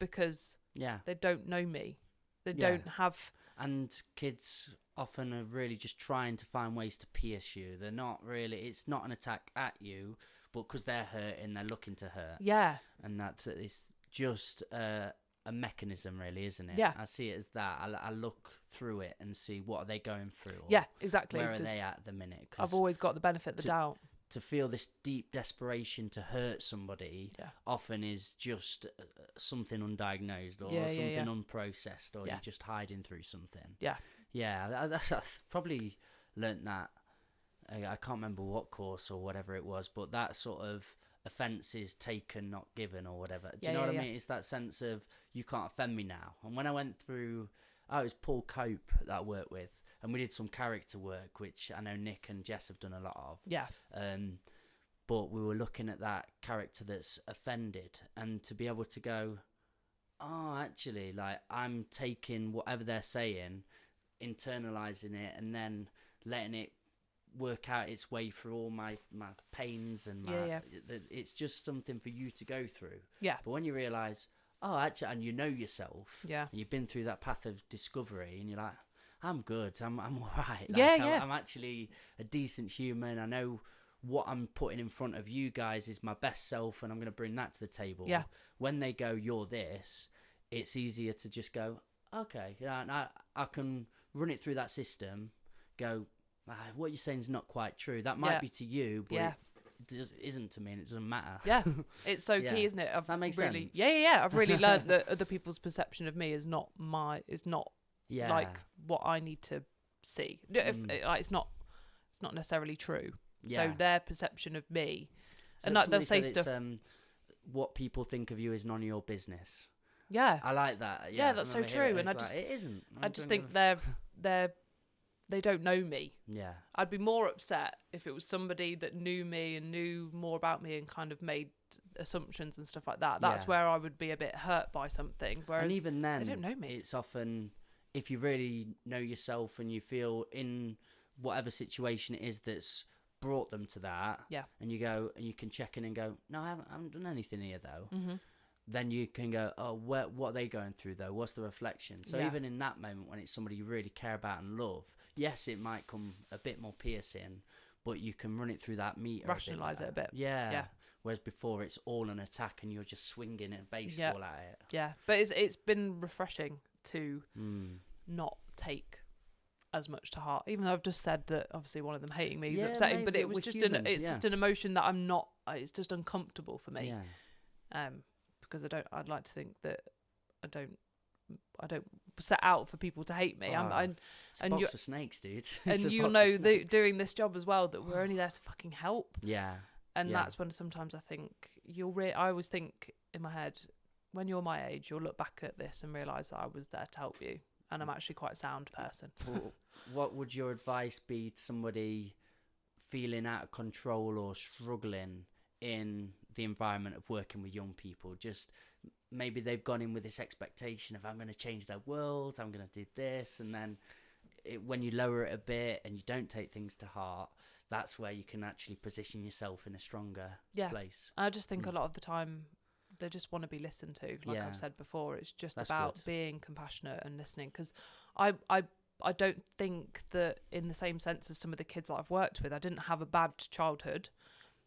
Speaker 2: because they don't know me. They don't have.
Speaker 1: And kids often are really just trying to find ways to pierce you. They're not really. It's not an attack at you, but because they're hurting, they're looking to hurt.
Speaker 2: Yeah.
Speaker 1: And it's just a mechanism, really, isn't it?
Speaker 2: Yeah.
Speaker 1: I see it as that. I look through it and see what are they going through.
Speaker 2: Yeah, exactly.
Speaker 1: Where are they at the minute? 'Cause
Speaker 2: I've always got the benefit of the doubt.
Speaker 1: To feel this deep desperation to hurt somebody often is just something undiagnosed, or something unprocessed, or you're just hiding through something. I've probably learnt that. I can't remember what course or whatever it was, but that sort of offence is taken, not given, or whatever. Do you know what I mean? It's that sense of, you can't offend me now. And when I went through, it was Paul Cope that I worked with, and we did some character work, which I know Nick and Jess have done a lot of.
Speaker 2: Yeah.
Speaker 1: But we were looking at that character that's offended, and to be able to go, oh, actually, like, I'm taking whatever they're saying, internalizing it, and then letting it work out its way through all my pains, and it's just something for you to go through. Yeah. But when you realise, oh, actually, and you know yourself, and you've been through that path of discovery, and you're like, I'm good, I'm all right. Like, I'm actually a decent human. I know what I'm putting in front of you guys is my best self, and I'm going to bring that to the table. Yeah. When they go, you're this, it's easier to just go, okay, and I can run it through that system, go, what you're saying is not quite true. That might be to you, but it isn't to me, and it doesn't matter. Yeah,
Speaker 2: it's so key, isn't it?
Speaker 1: That makes sense.
Speaker 2: Yeah. I've really learned that other people's perception of me is not like what I need to see. It's not necessarily true. So their perception of me, and like they'll say stuff.
Speaker 1: What people think of you is none of your business.
Speaker 2: Yeah.
Speaker 1: I like that.
Speaker 2: Yeah, that's so true. And
Speaker 1: it isn't.
Speaker 2: I just think they don't know me.
Speaker 1: Yeah.
Speaker 2: I'd be more upset if it was somebody that knew me and knew more about me and kind of made assumptions and stuff like that. That's where I would be a bit hurt by something. Whereas
Speaker 1: and even then,
Speaker 2: they don't know me.
Speaker 1: It's often, if you really know yourself and you feel in whatever situation it is that's brought them to that, and you go and you can check in and go, no, I haven't done anything here though. Then you can go, oh, what are they going through though? What's the reflection? So even in that moment when it's somebody you really care about and love, yes, it might come a bit more piercing, but you can run it through that meter,
Speaker 2: rationalise it a bit.
Speaker 1: Yeah. Whereas before it's all an attack and you're just swinging a baseball at it.
Speaker 2: Yeah, but it's been refreshing to not take as much to heart, even though I've just said that obviously one of them hating me is upsetting, but it was just just an emotion that I'm not, it's just uncomfortable for me. Because I'd like to think that I don't set out for people to hate me.
Speaker 1: It's a box of snakes, dude.
Speaker 2: And you know, doing this job as well, that we're only there to fucking help. And that's when sometimes I think I always think in my head, when you're my age, you'll look back at this and realise that I was there to help you, and I'm actually quite a sound person.
Speaker 1: What would your advice be to somebody feeling out of control or struggling in the environment of working with young people? Just maybe they've gone in with this expectation of, I'm going to change their world, I'm going to do this, and then when you lower it a bit and you don't take things to heart, that's where you can actually position yourself in a stronger place.
Speaker 2: I just think a lot of the time they just want to be listened to. Like I've said before, it's just about being compassionate and listening. Because I don't think that in the same sense as some of the kids that I've worked with, I didn't have a bad childhood.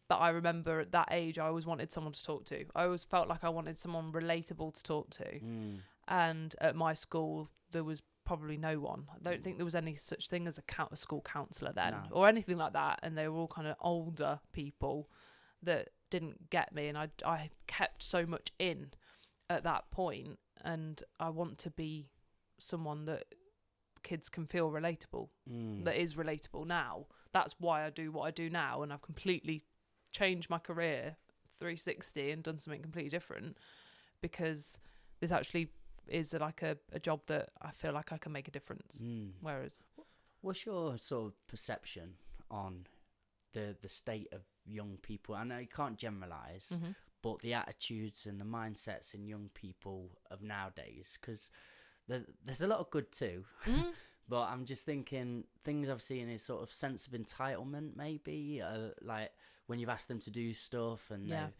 Speaker 2: But I remember at that age, I always wanted someone to talk to. I always felt like I wanted someone relatable to talk to. And at my school, there was probably no one. I don't think there was any such thing as a school counsellor then or anything like that. And they were all kind of older people that didn't get me. And I kept so much in at that point. And I want to be someone that kids can feel relatable, that is relatable now. That's why I do what I do now. And I've completely changed my career 360 and done something completely different, because this actually is like a job that I feel like I can make a difference. Whereas,
Speaker 1: what's your sort of perception on the state of young people? I know you can't generalize, but the attitudes and the mindsets in young people of nowadays, because there's a lot of good too. But I'm just thinking things I've seen is sort of sense of entitlement, maybe, like when you've asked them to do stuff and they're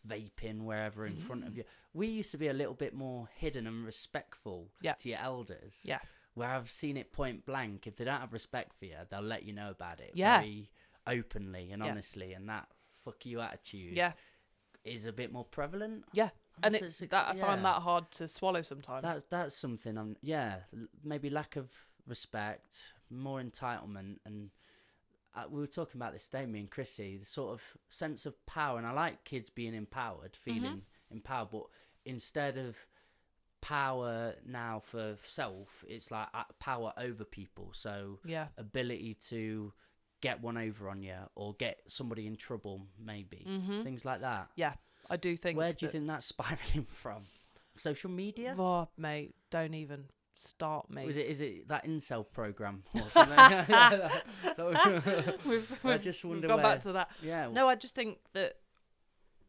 Speaker 1: vaping wherever in front of you. We used to be a little bit more hidden and respectful to your elders. Where I've seen it point blank, if they don't have respect for you, they'll let you know about it very openly and honestly. And that fuck you attitude is a bit more prevalent.
Speaker 2: And it's that I find that hard to swallow sometimes.
Speaker 1: That's something maybe lack of respect, more entitlement, and we were talking about this today, me and Chrissy, the sort of sense of power. And I like kids being empowered, feeling empowered, but instead of power now for self, it's like power over people. So ability to get one over on you or get somebody in trouble, maybe things like that.
Speaker 2: I do think.
Speaker 1: Where do you think that's spiraling from? Social media?
Speaker 2: Oh, mate, don't even start me.
Speaker 1: Is it that incel program or something?
Speaker 2: I just wonder. We've gone back to that.
Speaker 1: Yeah.
Speaker 2: No, I just think that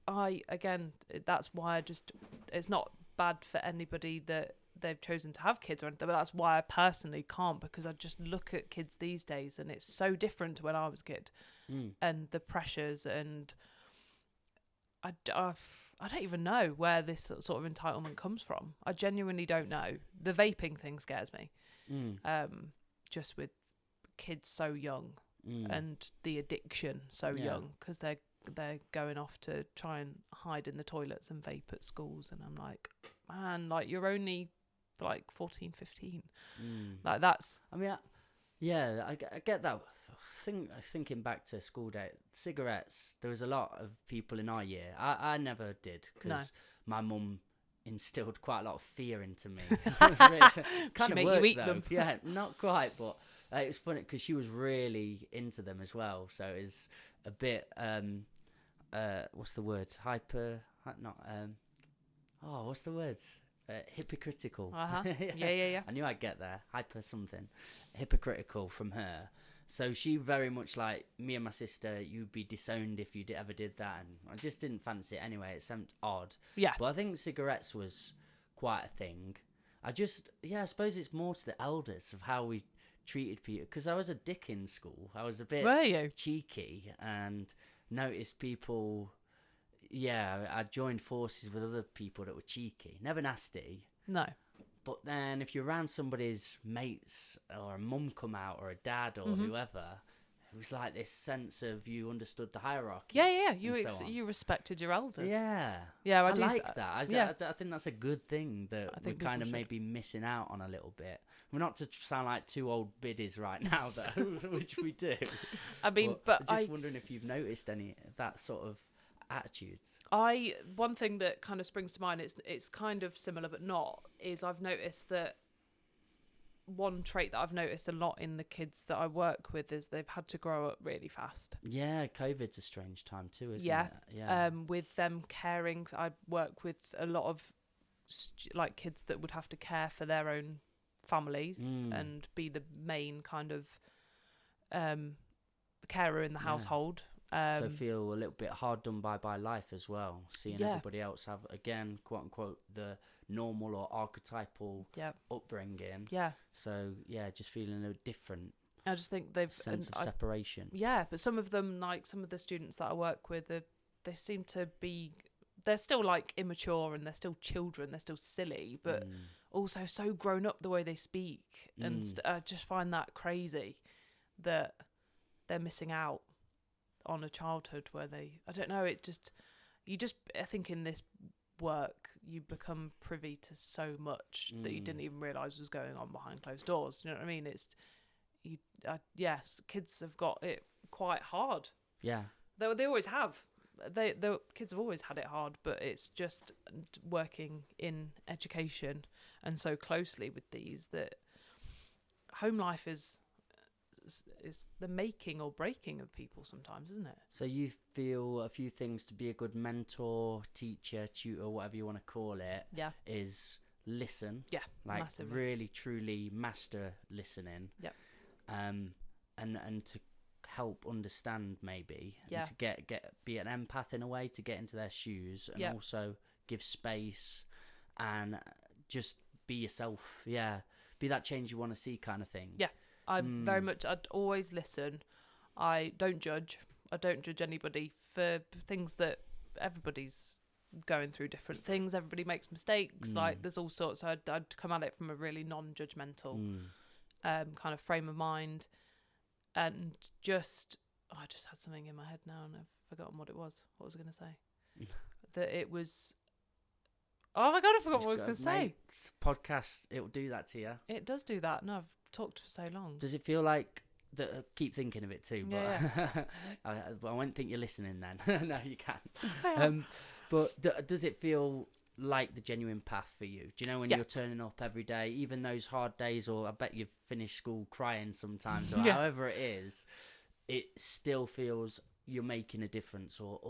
Speaker 2: that's why it's not bad for anybody that they've chosen to have kids or anything, but that's why I personally can't, because I just look at kids these days and it's so different to when I was a kid, and the pressures, and I don't even know where this sort of entitlement comes from. I genuinely don't know. The vaping thing scares me, just with kids so young and the addiction so young, because they're going off to try and hide in the toilets and vape at schools, and I'm like, man, like you're only like 14, 15. Like that's.
Speaker 1: I mean, I get that. Thinking back to school day, cigarettes, there was a lot of people in our year. I never did, because my mum instilled quite a lot of fear into me. Kind of worked,
Speaker 2: you eat
Speaker 1: though.
Speaker 2: them.
Speaker 1: Yeah, not quite, but it was funny because she was really into them as well. So it was a bit, what's the word? what's the words? Hypocritical.
Speaker 2: Yeah.
Speaker 1: I knew I'd get there. Hyper something. Hypocritical from her. So she very much like me and my sister. You'd be disowned if you ever did that, and I just didn't fancy it anyway. It seemed odd.
Speaker 2: Yeah.
Speaker 1: But I think cigarettes was quite a thing. I suppose it's more to the elders of how we treated people. Because I was a dick in school. I was a bit
Speaker 2: Were you?
Speaker 1: cheeky and noticed people. Yeah, I joined forces with other people that were cheeky. Never nasty.
Speaker 2: No.
Speaker 1: But then if you're around somebody's mates or a mum come out or a dad or whoever, it was like this sense of you understood the hierarchy.
Speaker 2: Yeah.
Speaker 1: and so on.
Speaker 2: You respected your elders.
Speaker 1: Yeah.
Speaker 2: Yeah, I
Speaker 1: I
Speaker 2: do.
Speaker 1: like that. I think that's a good thing that
Speaker 2: I
Speaker 1: we're
Speaker 2: think
Speaker 1: kind of
Speaker 2: people should.
Speaker 1: maybe missing out on a little bit. We're not to sound like two old biddies right now, though, which we do.
Speaker 2: I mean, but
Speaker 1: I'm just wondering if you've noticed any of that sort of attitudes.
Speaker 2: One thing that kind of springs to mind, it's kind of similar but not, is I've noticed that one trait that I've noticed a lot in the kids that I work with is they've had to grow up really fast.
Speaker 1: Yeah, COVID's a strange time too, isn't
Speaker 2: Yeah.
Speaker 1: it? Yeah.
Speaker 2: With them caring, I work with a lot of like kids that would have to care for their own families and be the main kind of carer in the household.
Speaker 1: So feel a little bit hard done by life as well, seeing everybody else have, again, quote unquote, the normal or archetypal upbringing.
Speaker 2: Yeah.
Speaker 1: So just feeling a little different.
Speaker 2: I just think they've
Speaker 1: sense of separation.
Speaker 2: Yeah, but some of them, like some of the students that I work with, they seem to be, they're still like immature and they're still children, they're still silly, but also so grown up the way they speak. And I just find that crazy that they're missing out on a childhood where I don't know, I think in this work you become privy to so much that you didn't even realise was going on behind closed doors. You know what I mean? Yes, kids have got it quite hard.
Speaker 1: Yeah.
Speaker 2: They always have. The kids have always had it hard, but it's just working in education and so closely with these that home life is the making or breaking of people sometimes, isn't it?
Speaker 1: So you feel a few things to be a good mentor, teacher, tutor, whatever you want to call it, is listen.
Speaker 2: Yeah,
Speaker 1: like
Speaker 2: massively.
Speaker 1: really, truly master listening.
Speaker 2: Yeah.
Speaker 1: And to help understand maybe, and to get be an empath in a way, to get into their shoes, and also give space and just be yourself. Yeah, be that change you want to see, kind of thing.
Speaker 2: Yeah. I'd always listen. I don't judge anybody for things that everybody's going through different things. Everybody makes mistakes. Like there's all sorts. So I'd come at it from a really non-judgmental kind of frame of mind, and I just had something in my head now and I've forgotten what it was. What was I going to say? That it was. Oh my god! I forgot what I was going to say.
Speaker 1: Podcast, it'll do that to you.
Speaker 2: It does do that. No, I've talked for so long.
Speaker 1: Does it feel like that? Keep thinking of it too, but
Speaker 2: Yeah.
Speaker 1: I won't think you're listening then. No, you can't. But does it feel like the genuine path for you? Do you know when you're turning up every day, even those hard days, or I bet you've finished school crying sometimes, or however it is, it still feels you're making a difference, or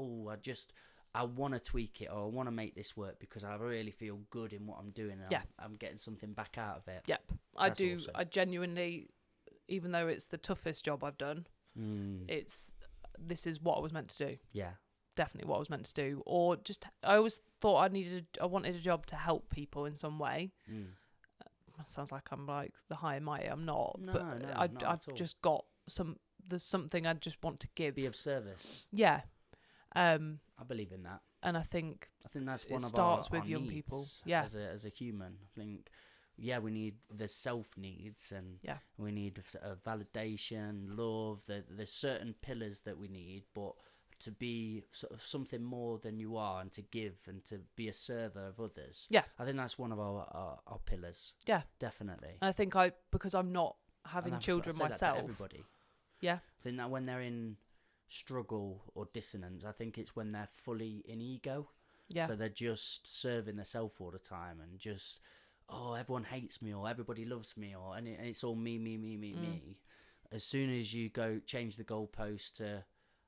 Speaker 1: I want to tweak it, or I want to make this work because I really feel good in what I'm doing, and I'm getting something back out of it.
Speaker 2: Yep, I do. Awesome. I genuinely, even though it's the toughest job I've done, this is what I was meant to do.
Speaker 1: Yeah,
Speaker 2: definitely what I was meant to do. Or just, I always thought I wanted a job to help people in some way. Sounds like I'm like the high and mighty. I'm not, I've just got there's something I just want to give.
Speaker 1: Be of service.
Speaker 2: Yeah.
Speaker 1: I believe in that,
Speaker 2: and I think
Speaker 1: that's one of
Speaker 2: starts
Speaker 1: our
Speaker 2: with young
Speaker 1: needs
Speaker 2: people. Yeah,
Speaker 1: as a human, I think. Yeah, we need the self needs, and we need validation, love. There's certain pillars that we need, but to be sort of something more than you are, and to give, and to be a server of others. Yeah, I think that's one of our pillars. Yeah, definitely.
Speaker 2: And I think because I'm not having children myself.
Speaker 1: That to everybody.
Speaker 2: Yeah,
Speaker 1: I think that when they're in struggle or dissonance, I think it's when they're fully in ego. Yeah. So they're just serving themselves all the time, and just, everyone hates me, or everybody loves me, and it's all me. As soon as you go change the goalpost to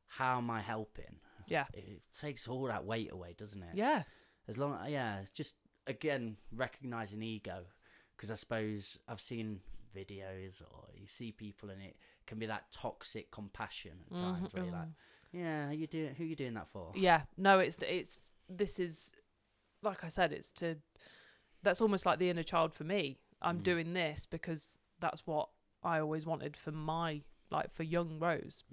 Speaker 1: how am I helping? Yeah. It takes all that weight away, doesn't it?
Speaker 2: Yeah.
Speaker 1: as long, yeah, it's just again recognizing ego, because I suppose I've seen videos or you see people and it can be that toxic compassion at times where you're like, yeah, who you doing that for?
Speaker 2: Yeah, no, this is, like I said, that's almost like the inner child for me. I'm doing this because that's what I always wanted for for young Rose.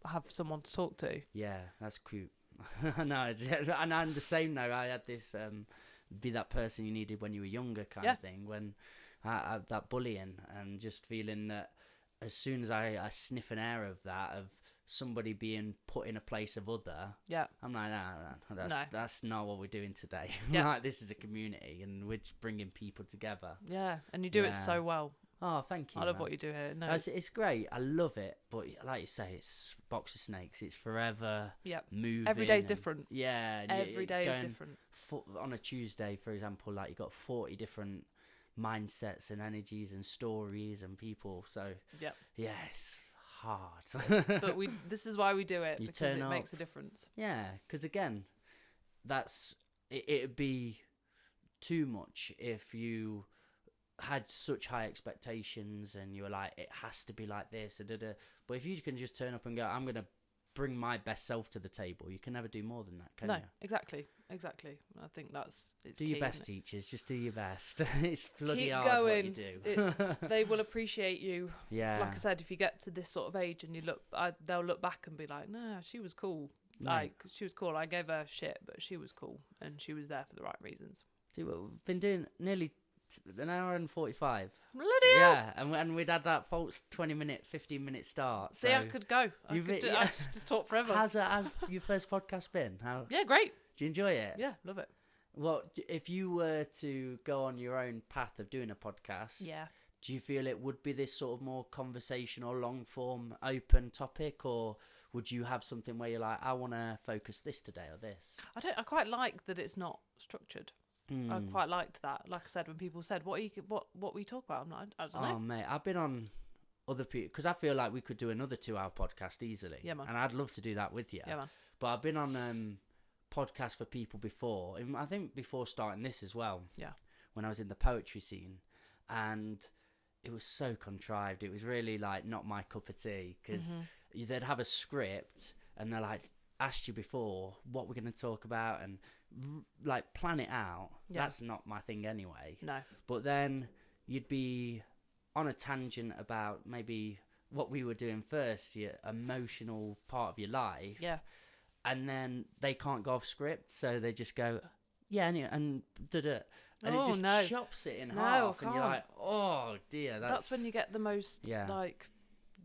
Speaker 2: Have someone to talk to.
Speaker 1: Yeah, that's cute. No, and I'm the same now. I had this be that person you needed when you were younger kind of thing, when that bullying, and just feeling that as soon as I sniff an air of that, of somebody being put in a place of other, I'm like, that's not what we're doing today. Like, this is a community and we're just bringing people together.
Speaker 2: Yeah, and you do it so well.
Speaker 1: Oh, thank you.
Speaker 2: I love what you do here. No,
Speaker 1: it's great. I love it. But like you say, it's box of snakes. It's forever moving.
Speaker 2: Every day's different.
Speaker 1: Yeah.
Speaker 2: Every day is different.
Speaker 1: On a Tuesday, for example, like you got 40 different mindsets and energies and stories and people. So, it's hard.
Speaker 2: But this is why we do it, because it makes a difference.
Speaker 1: Yeah, because again, it'd be too much if you had such high expectations and you were like, it has to be like this, but if you can just turn up and go, I'm gonna bring my best self to the table, you can never do more than that, can you? No,
Speaker 2: exactly. I think it's
Speaker 1: do
Speaker 2: key,
Speaker 1: your best, teachers. Just do your best. It's bloody
Speaker 2: Keep
Speaker 1: hard
Speaker 2: going.
Speaker 1: what you do.
Speaker 2: They will appreciate you.
Speaker 1: Yeah,
Speaker 2: like I said, if you get to this sort of age and they'll look back and be like, nah, she was cool. She was cool. I gave her shit, but she was cool and she was there for the right reasons.
Speaker 1: See, what we've been doing nearly an hour and 45.
Speaker 2: Bloody hell.
Speaker 1: Yeah, and we'd had that false 20-minute, 15-minute start.
Speaker 2: See, I could go. I could just talk forever.
Speaker 1: How's your first podcast been?
Speaker 2: Yeah, great.
Speaker 1: Do you enjoy it?
Speaker 2: Yeah, love it.
Speaker 1: Well, if you were to go on your own path of doing a podcast, do you feel it would be this sort of more conversational, long-form, open topic, or would you have something where you're like, I want to focus this today or this?
Speaker 2: I quite like that it's not structured. I quite liked that. Like I said, when people said, what we talk about, I'm like, I don't know.
Speaker 1: Oh, mate, I've been on other people, because I feel like we could do another 2-hour podcast easily.
Speaker 2: Yeah, man.
Speaker 1: And I'd love to do that with you.
Speaker 2: Yeah, man.
Speaker 1: But I've been on podcasts for people before. I think before starting this as well.
Speaker 2: Yeah.
Speaker 1: When I was in the poetry scene. And it was so contrived. It was really like not my cup of tea, because they'd have a script and they're like, asked you before what we're going to talk about and like plan it out. That's not my thing anyway.
Speaker 2: No.
Speaker 1: But then you'd be on a tangent about maybe what we were doing first, your emotional part of your life.
Speaker 2: Yeah.
Speaker 1: And then they can't go off script, so they just go, anyway, and da-da. And it just chops it in half. And you're like, oh dear.
Speaker 2: That's when you get the most,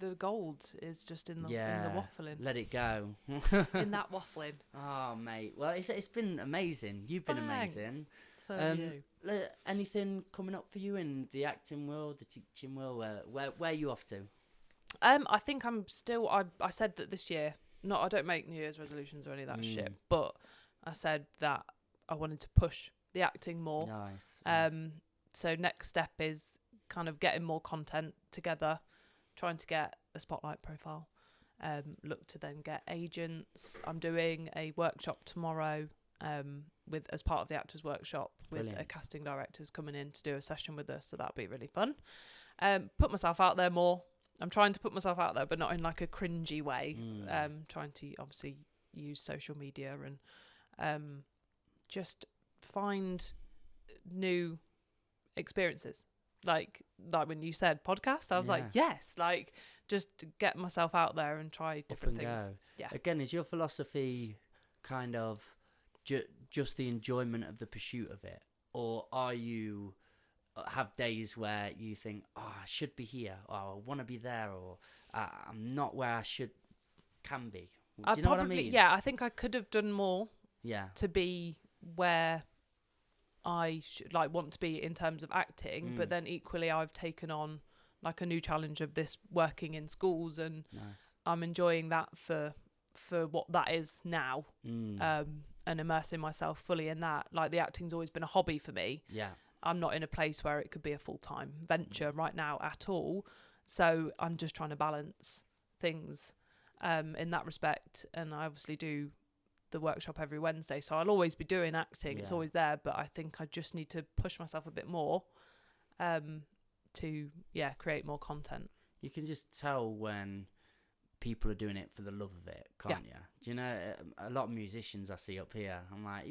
Speaker 2: the gold is just in the waffling.
Speaker 1: Let it go.
Speaker 2: In that waffling.
Speaker 1: Oh, mate. Well, it's been amazing. You've been amazing.
Speaker 2: So you.
Speaker 1: Anything coming up for you in the acting world, the teaching world? Where are you off to?
Speaker 2: I think I'm still. I said that this year. I don't make New Year's resolutions or any of that shit. But I said that I wanted to push the acting more.
Speaker 1: Nice.
Speaker 2: So next step is kind of getting more content together, trying to get a spotlight profile, look to then get agents. I'm doing a workshop tomorrow as part of the actors workshop with a casting director's coming in to do a session with us, so that'll be really fun. Put myself out there more. I'm trying to put myself out there, but not in like a cringy way. Trying to obviously use social media and just find new experiences. Like when you said podcast, I was like, yes, like just to get myself out there and try different things.
Speaker 1: Go.
Speaker 2: Yeah.
Speaker 1: Again, is your philosophy kind of just the enjoyment of the pursuit of it, or are you have days where you think, I should be here, or I want to be there, or I'm not where I can be? Do you know what I mean?
Speaker 2: Yeah, I think I could have done more.
Speaker 1: Yeah.
Speaker 2: To be where I want to be in terms of acting, but then equally I've taken on like a new challenge of this working in schools, and I'm enjoying that for what that is now, and immersing myself fully in that. Like the acting's always been a hobby for me.
Speaker 1: Yeah.
Speaker 2: I'm not in a place where it could be a full-time venture right now at all. So I'm just trying to balance things in that respect. And I obviously do the workshop every Wednesday, so I'll always be doing acting. It's always there, but I think I just need to push myself a bit more to create more content.
Speaker 1: You can just tell when people are doing it for the love of it, can't you? Do you know, a lot of musicians I see up here, I'm like,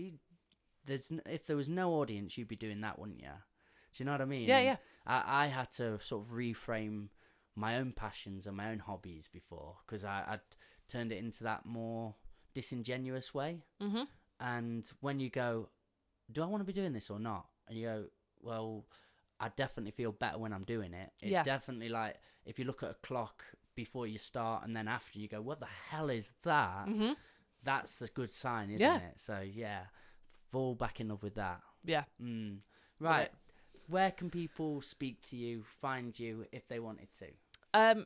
Speaker 1: if there was no audience, you'd be doing that, wouldn't you? Do you know what I mean?
Speaker 2: Yeah.
Speaker 1: I had to sort of reframe my own passions and my own hobbies before, because I'd turned it into that more disingenuous way.
Speaker 2: Mm-hmm.
Speaker 1: And when you go, do I want to be doing this or not? And you go, well, I definitely feel better when I'm doing it. It's definitely like, if you look at a clock before you start and then after, you go, what the hell is that?
Speaker 2: Mm-hmm.
Speaker 1: That's a good sign, isn't it? So, fall back in love with that.
Speaker 2: Yeah.
Speaker 1: Right. Where can people speak to you, find you, if they wanted to?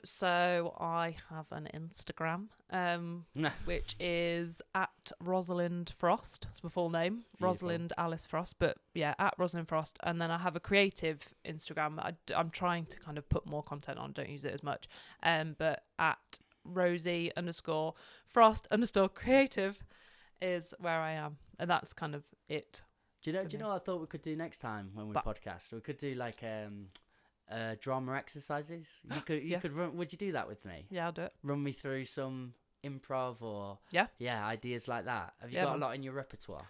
Speaker 2: So I have an Instagram, which is at Rosalind Frost. It's my full name,
Speaker 1: Beautiful.
Speaker 2: Rosalind Alice Frost. But at Rosalind Frost. And then I have a creative Instagram. I'm trying to kind of put more content on. Don't use it as much. But at Rosie_Frost_creative is where I am, and that's kind of it.
Speaker 1: Do you know what I thought we could do next time when we podcast? We could do like drama exercises. You could run. Would you do that with me?
Speaker 2: Yeah, I'll do it.
Speaker 1: Run me through some improv or ideas like that. Have you got a lot in your repertoire?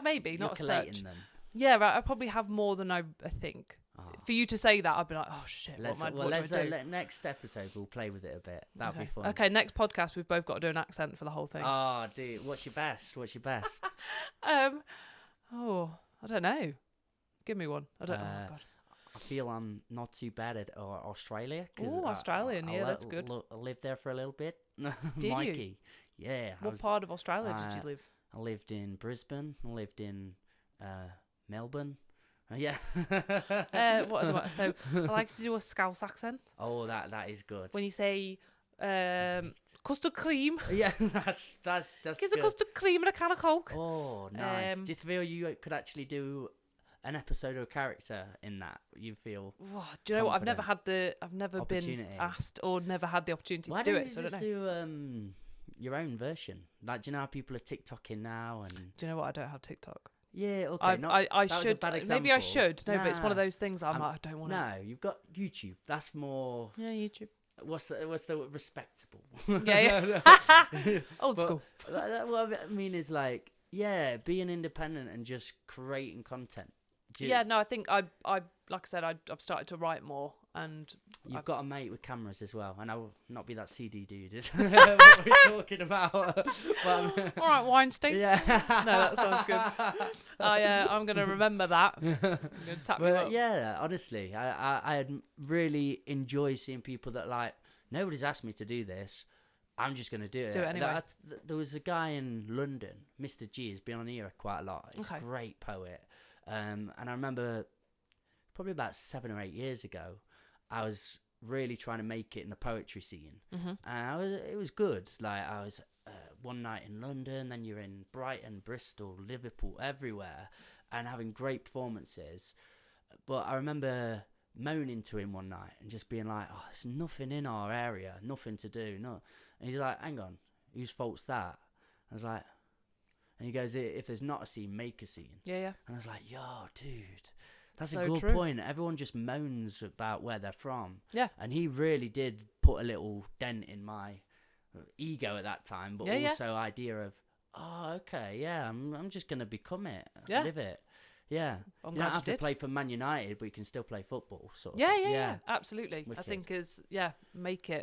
Speaker 2: Maybe not as such.
Speaker 1: Them.
Speaker 2: Yeah, right. I probably have more than I think. For you to say that, I'd be like, oh shit.
Speaker 1: Next episode we'll play with it a bit. That'll be fun.
Speaker 2: Okay, next podcast we've both got to do an accent for the whole thing.
Speaker 1: Oh, dude, what's your best?
Speaker 2: I don't know. Give me one. I don't know. Oh, God.
Speaker 1: I feel I'm not too bad at Australia.
Speaker 2: Oh, Australian. That's good.
Speaker 1: I lived there for a little bit.
Speaker 2: Did
Speaker 1: Mikey. You? Yeah.
Speaker 2: What part of Australia did you live?
Speaker 1: I lived in Brisbane. I lived in Melbourne. Yeah.
Speaker 2: So I like to do a Scouse accent.
Speaker 1: Oh, that is good.
Speaker 2: When you say custard cream.
Speaker 1: Yeah, that's
Speaker 2: Gives a custard cream and a can of Coke.
Speaker 1: Oh, nice. Do you feel you could actually do an episode or a character in that? You feel?
Speaker 2: Oh, do you know what? I've never been asked or never had the opportunity to do it. So I don't know.
Speaker 1: Do your own version? Like, do you know how people are TikToking now? And
Speaker 2: do you know what? I don't have TikTok.
Speaker 1: Yeah, okay.
Speaker 2: I should. Maybe I should. No, but it's one of those things. I'm like, I don't want to.
Speaker 1: No, you've got YouTube. That's more.
Speaker 2: Yeah, YouTube.
Speaker 1: What's the respectable?
Speaker 2: Yeah. Old school.
Speaker 1: What I mean is like, being independent and just creating content.
Speaker 2: No, I think I like I said, I've started to write more, and
Speaker 1: you've got a mate with cameras as well, and I will not be that CD dude. Is what we're talking about.
Speaker 2: All right, Weinstein.
Speaker 1: Yeah,
Speaker 2: no, that sounds good. I'm gonna remember that. I'm gonna tap you up.
Speaker 1: Yeah, honestly, I really enjoy seeing people that like, nobody's asked me to do this. I'm just gonna do it.
Speaker 2: Do it anyway.
Speaker 1: There was a guy in London, Mr. G, has been on here quite a lot. He's a great poet. And I remember probably about 7 or 8 years ago, I was really trying to make it in the poetry scene.
Speaker 2: Mm-hmm.
Speaker 1: And it was good. Like, I was one night in London, then you're in Brighton, Bristol, Liverpool, everywhere, and having great performances. But I remember moaning to him one night and just being like, there's nothing in our area, nothing to do. No. And he's like, hang on, whose fault's that? I was like, and he goes, if there's not a scene, make a scene.
Speaker 2: Yeah.
Speaker 1: And I was like, yo, dude, that's
Speaker 2: so
Speaker 1: a good
Speaker 2: true.
Speaker 1: point. Everyone just moans about where they're from.
Speaker 2: Yeah.
Speaker 1: And he really did put a little dent in my ego at that time, but also idea of, I'm just going to become it, live it. Yeah. You don't have to play for Man United, but you can still play football. Sort of.
Speaker 2: Yeah, absolutely.
Speaker 1: Wicked.
Speaker 2: I think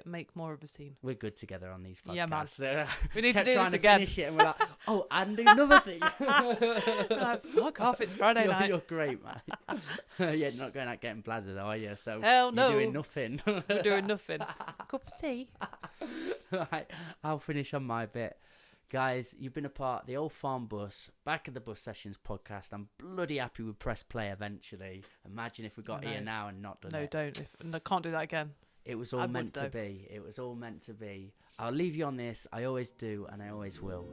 Speaker 2: make more of a scene.
Speaker 1: We're good together on these podcasts.
Speaker 2: Yeah, man. We need to do
Speaker 1: trying
Speaker 2: this
Speaker 1: to
Speaker 2: again.
Speaker 1: Finish it and we're like, and do another thing.
Speaker 2: Like, fuck off, it's Friday night.
Speaker 1: You're great, man. You're not going out getting bladdered, are you? So
Speaker 2: hell no.
Speaker 1: You're doing nothing.
Speaker 2: We're doing nothing. Cup of tea.
Speaker 1: Right, I'll finish on my bit. Guys, you've been a part of the Old Farm Bus, Back of the Bus Sessions podcast. I'm bloody happy we press play eventually. Imagine if we got here now and not done it.
Speaker 2: No, don't. I can't do that again.
Speaker 1: It was all meant to be. It was all meant to be. I'll leave you on this. I always do, and I always will.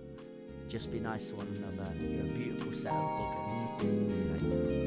Speaker 1: Just be nice to one another. You're a beautiful set of buggers. See you later.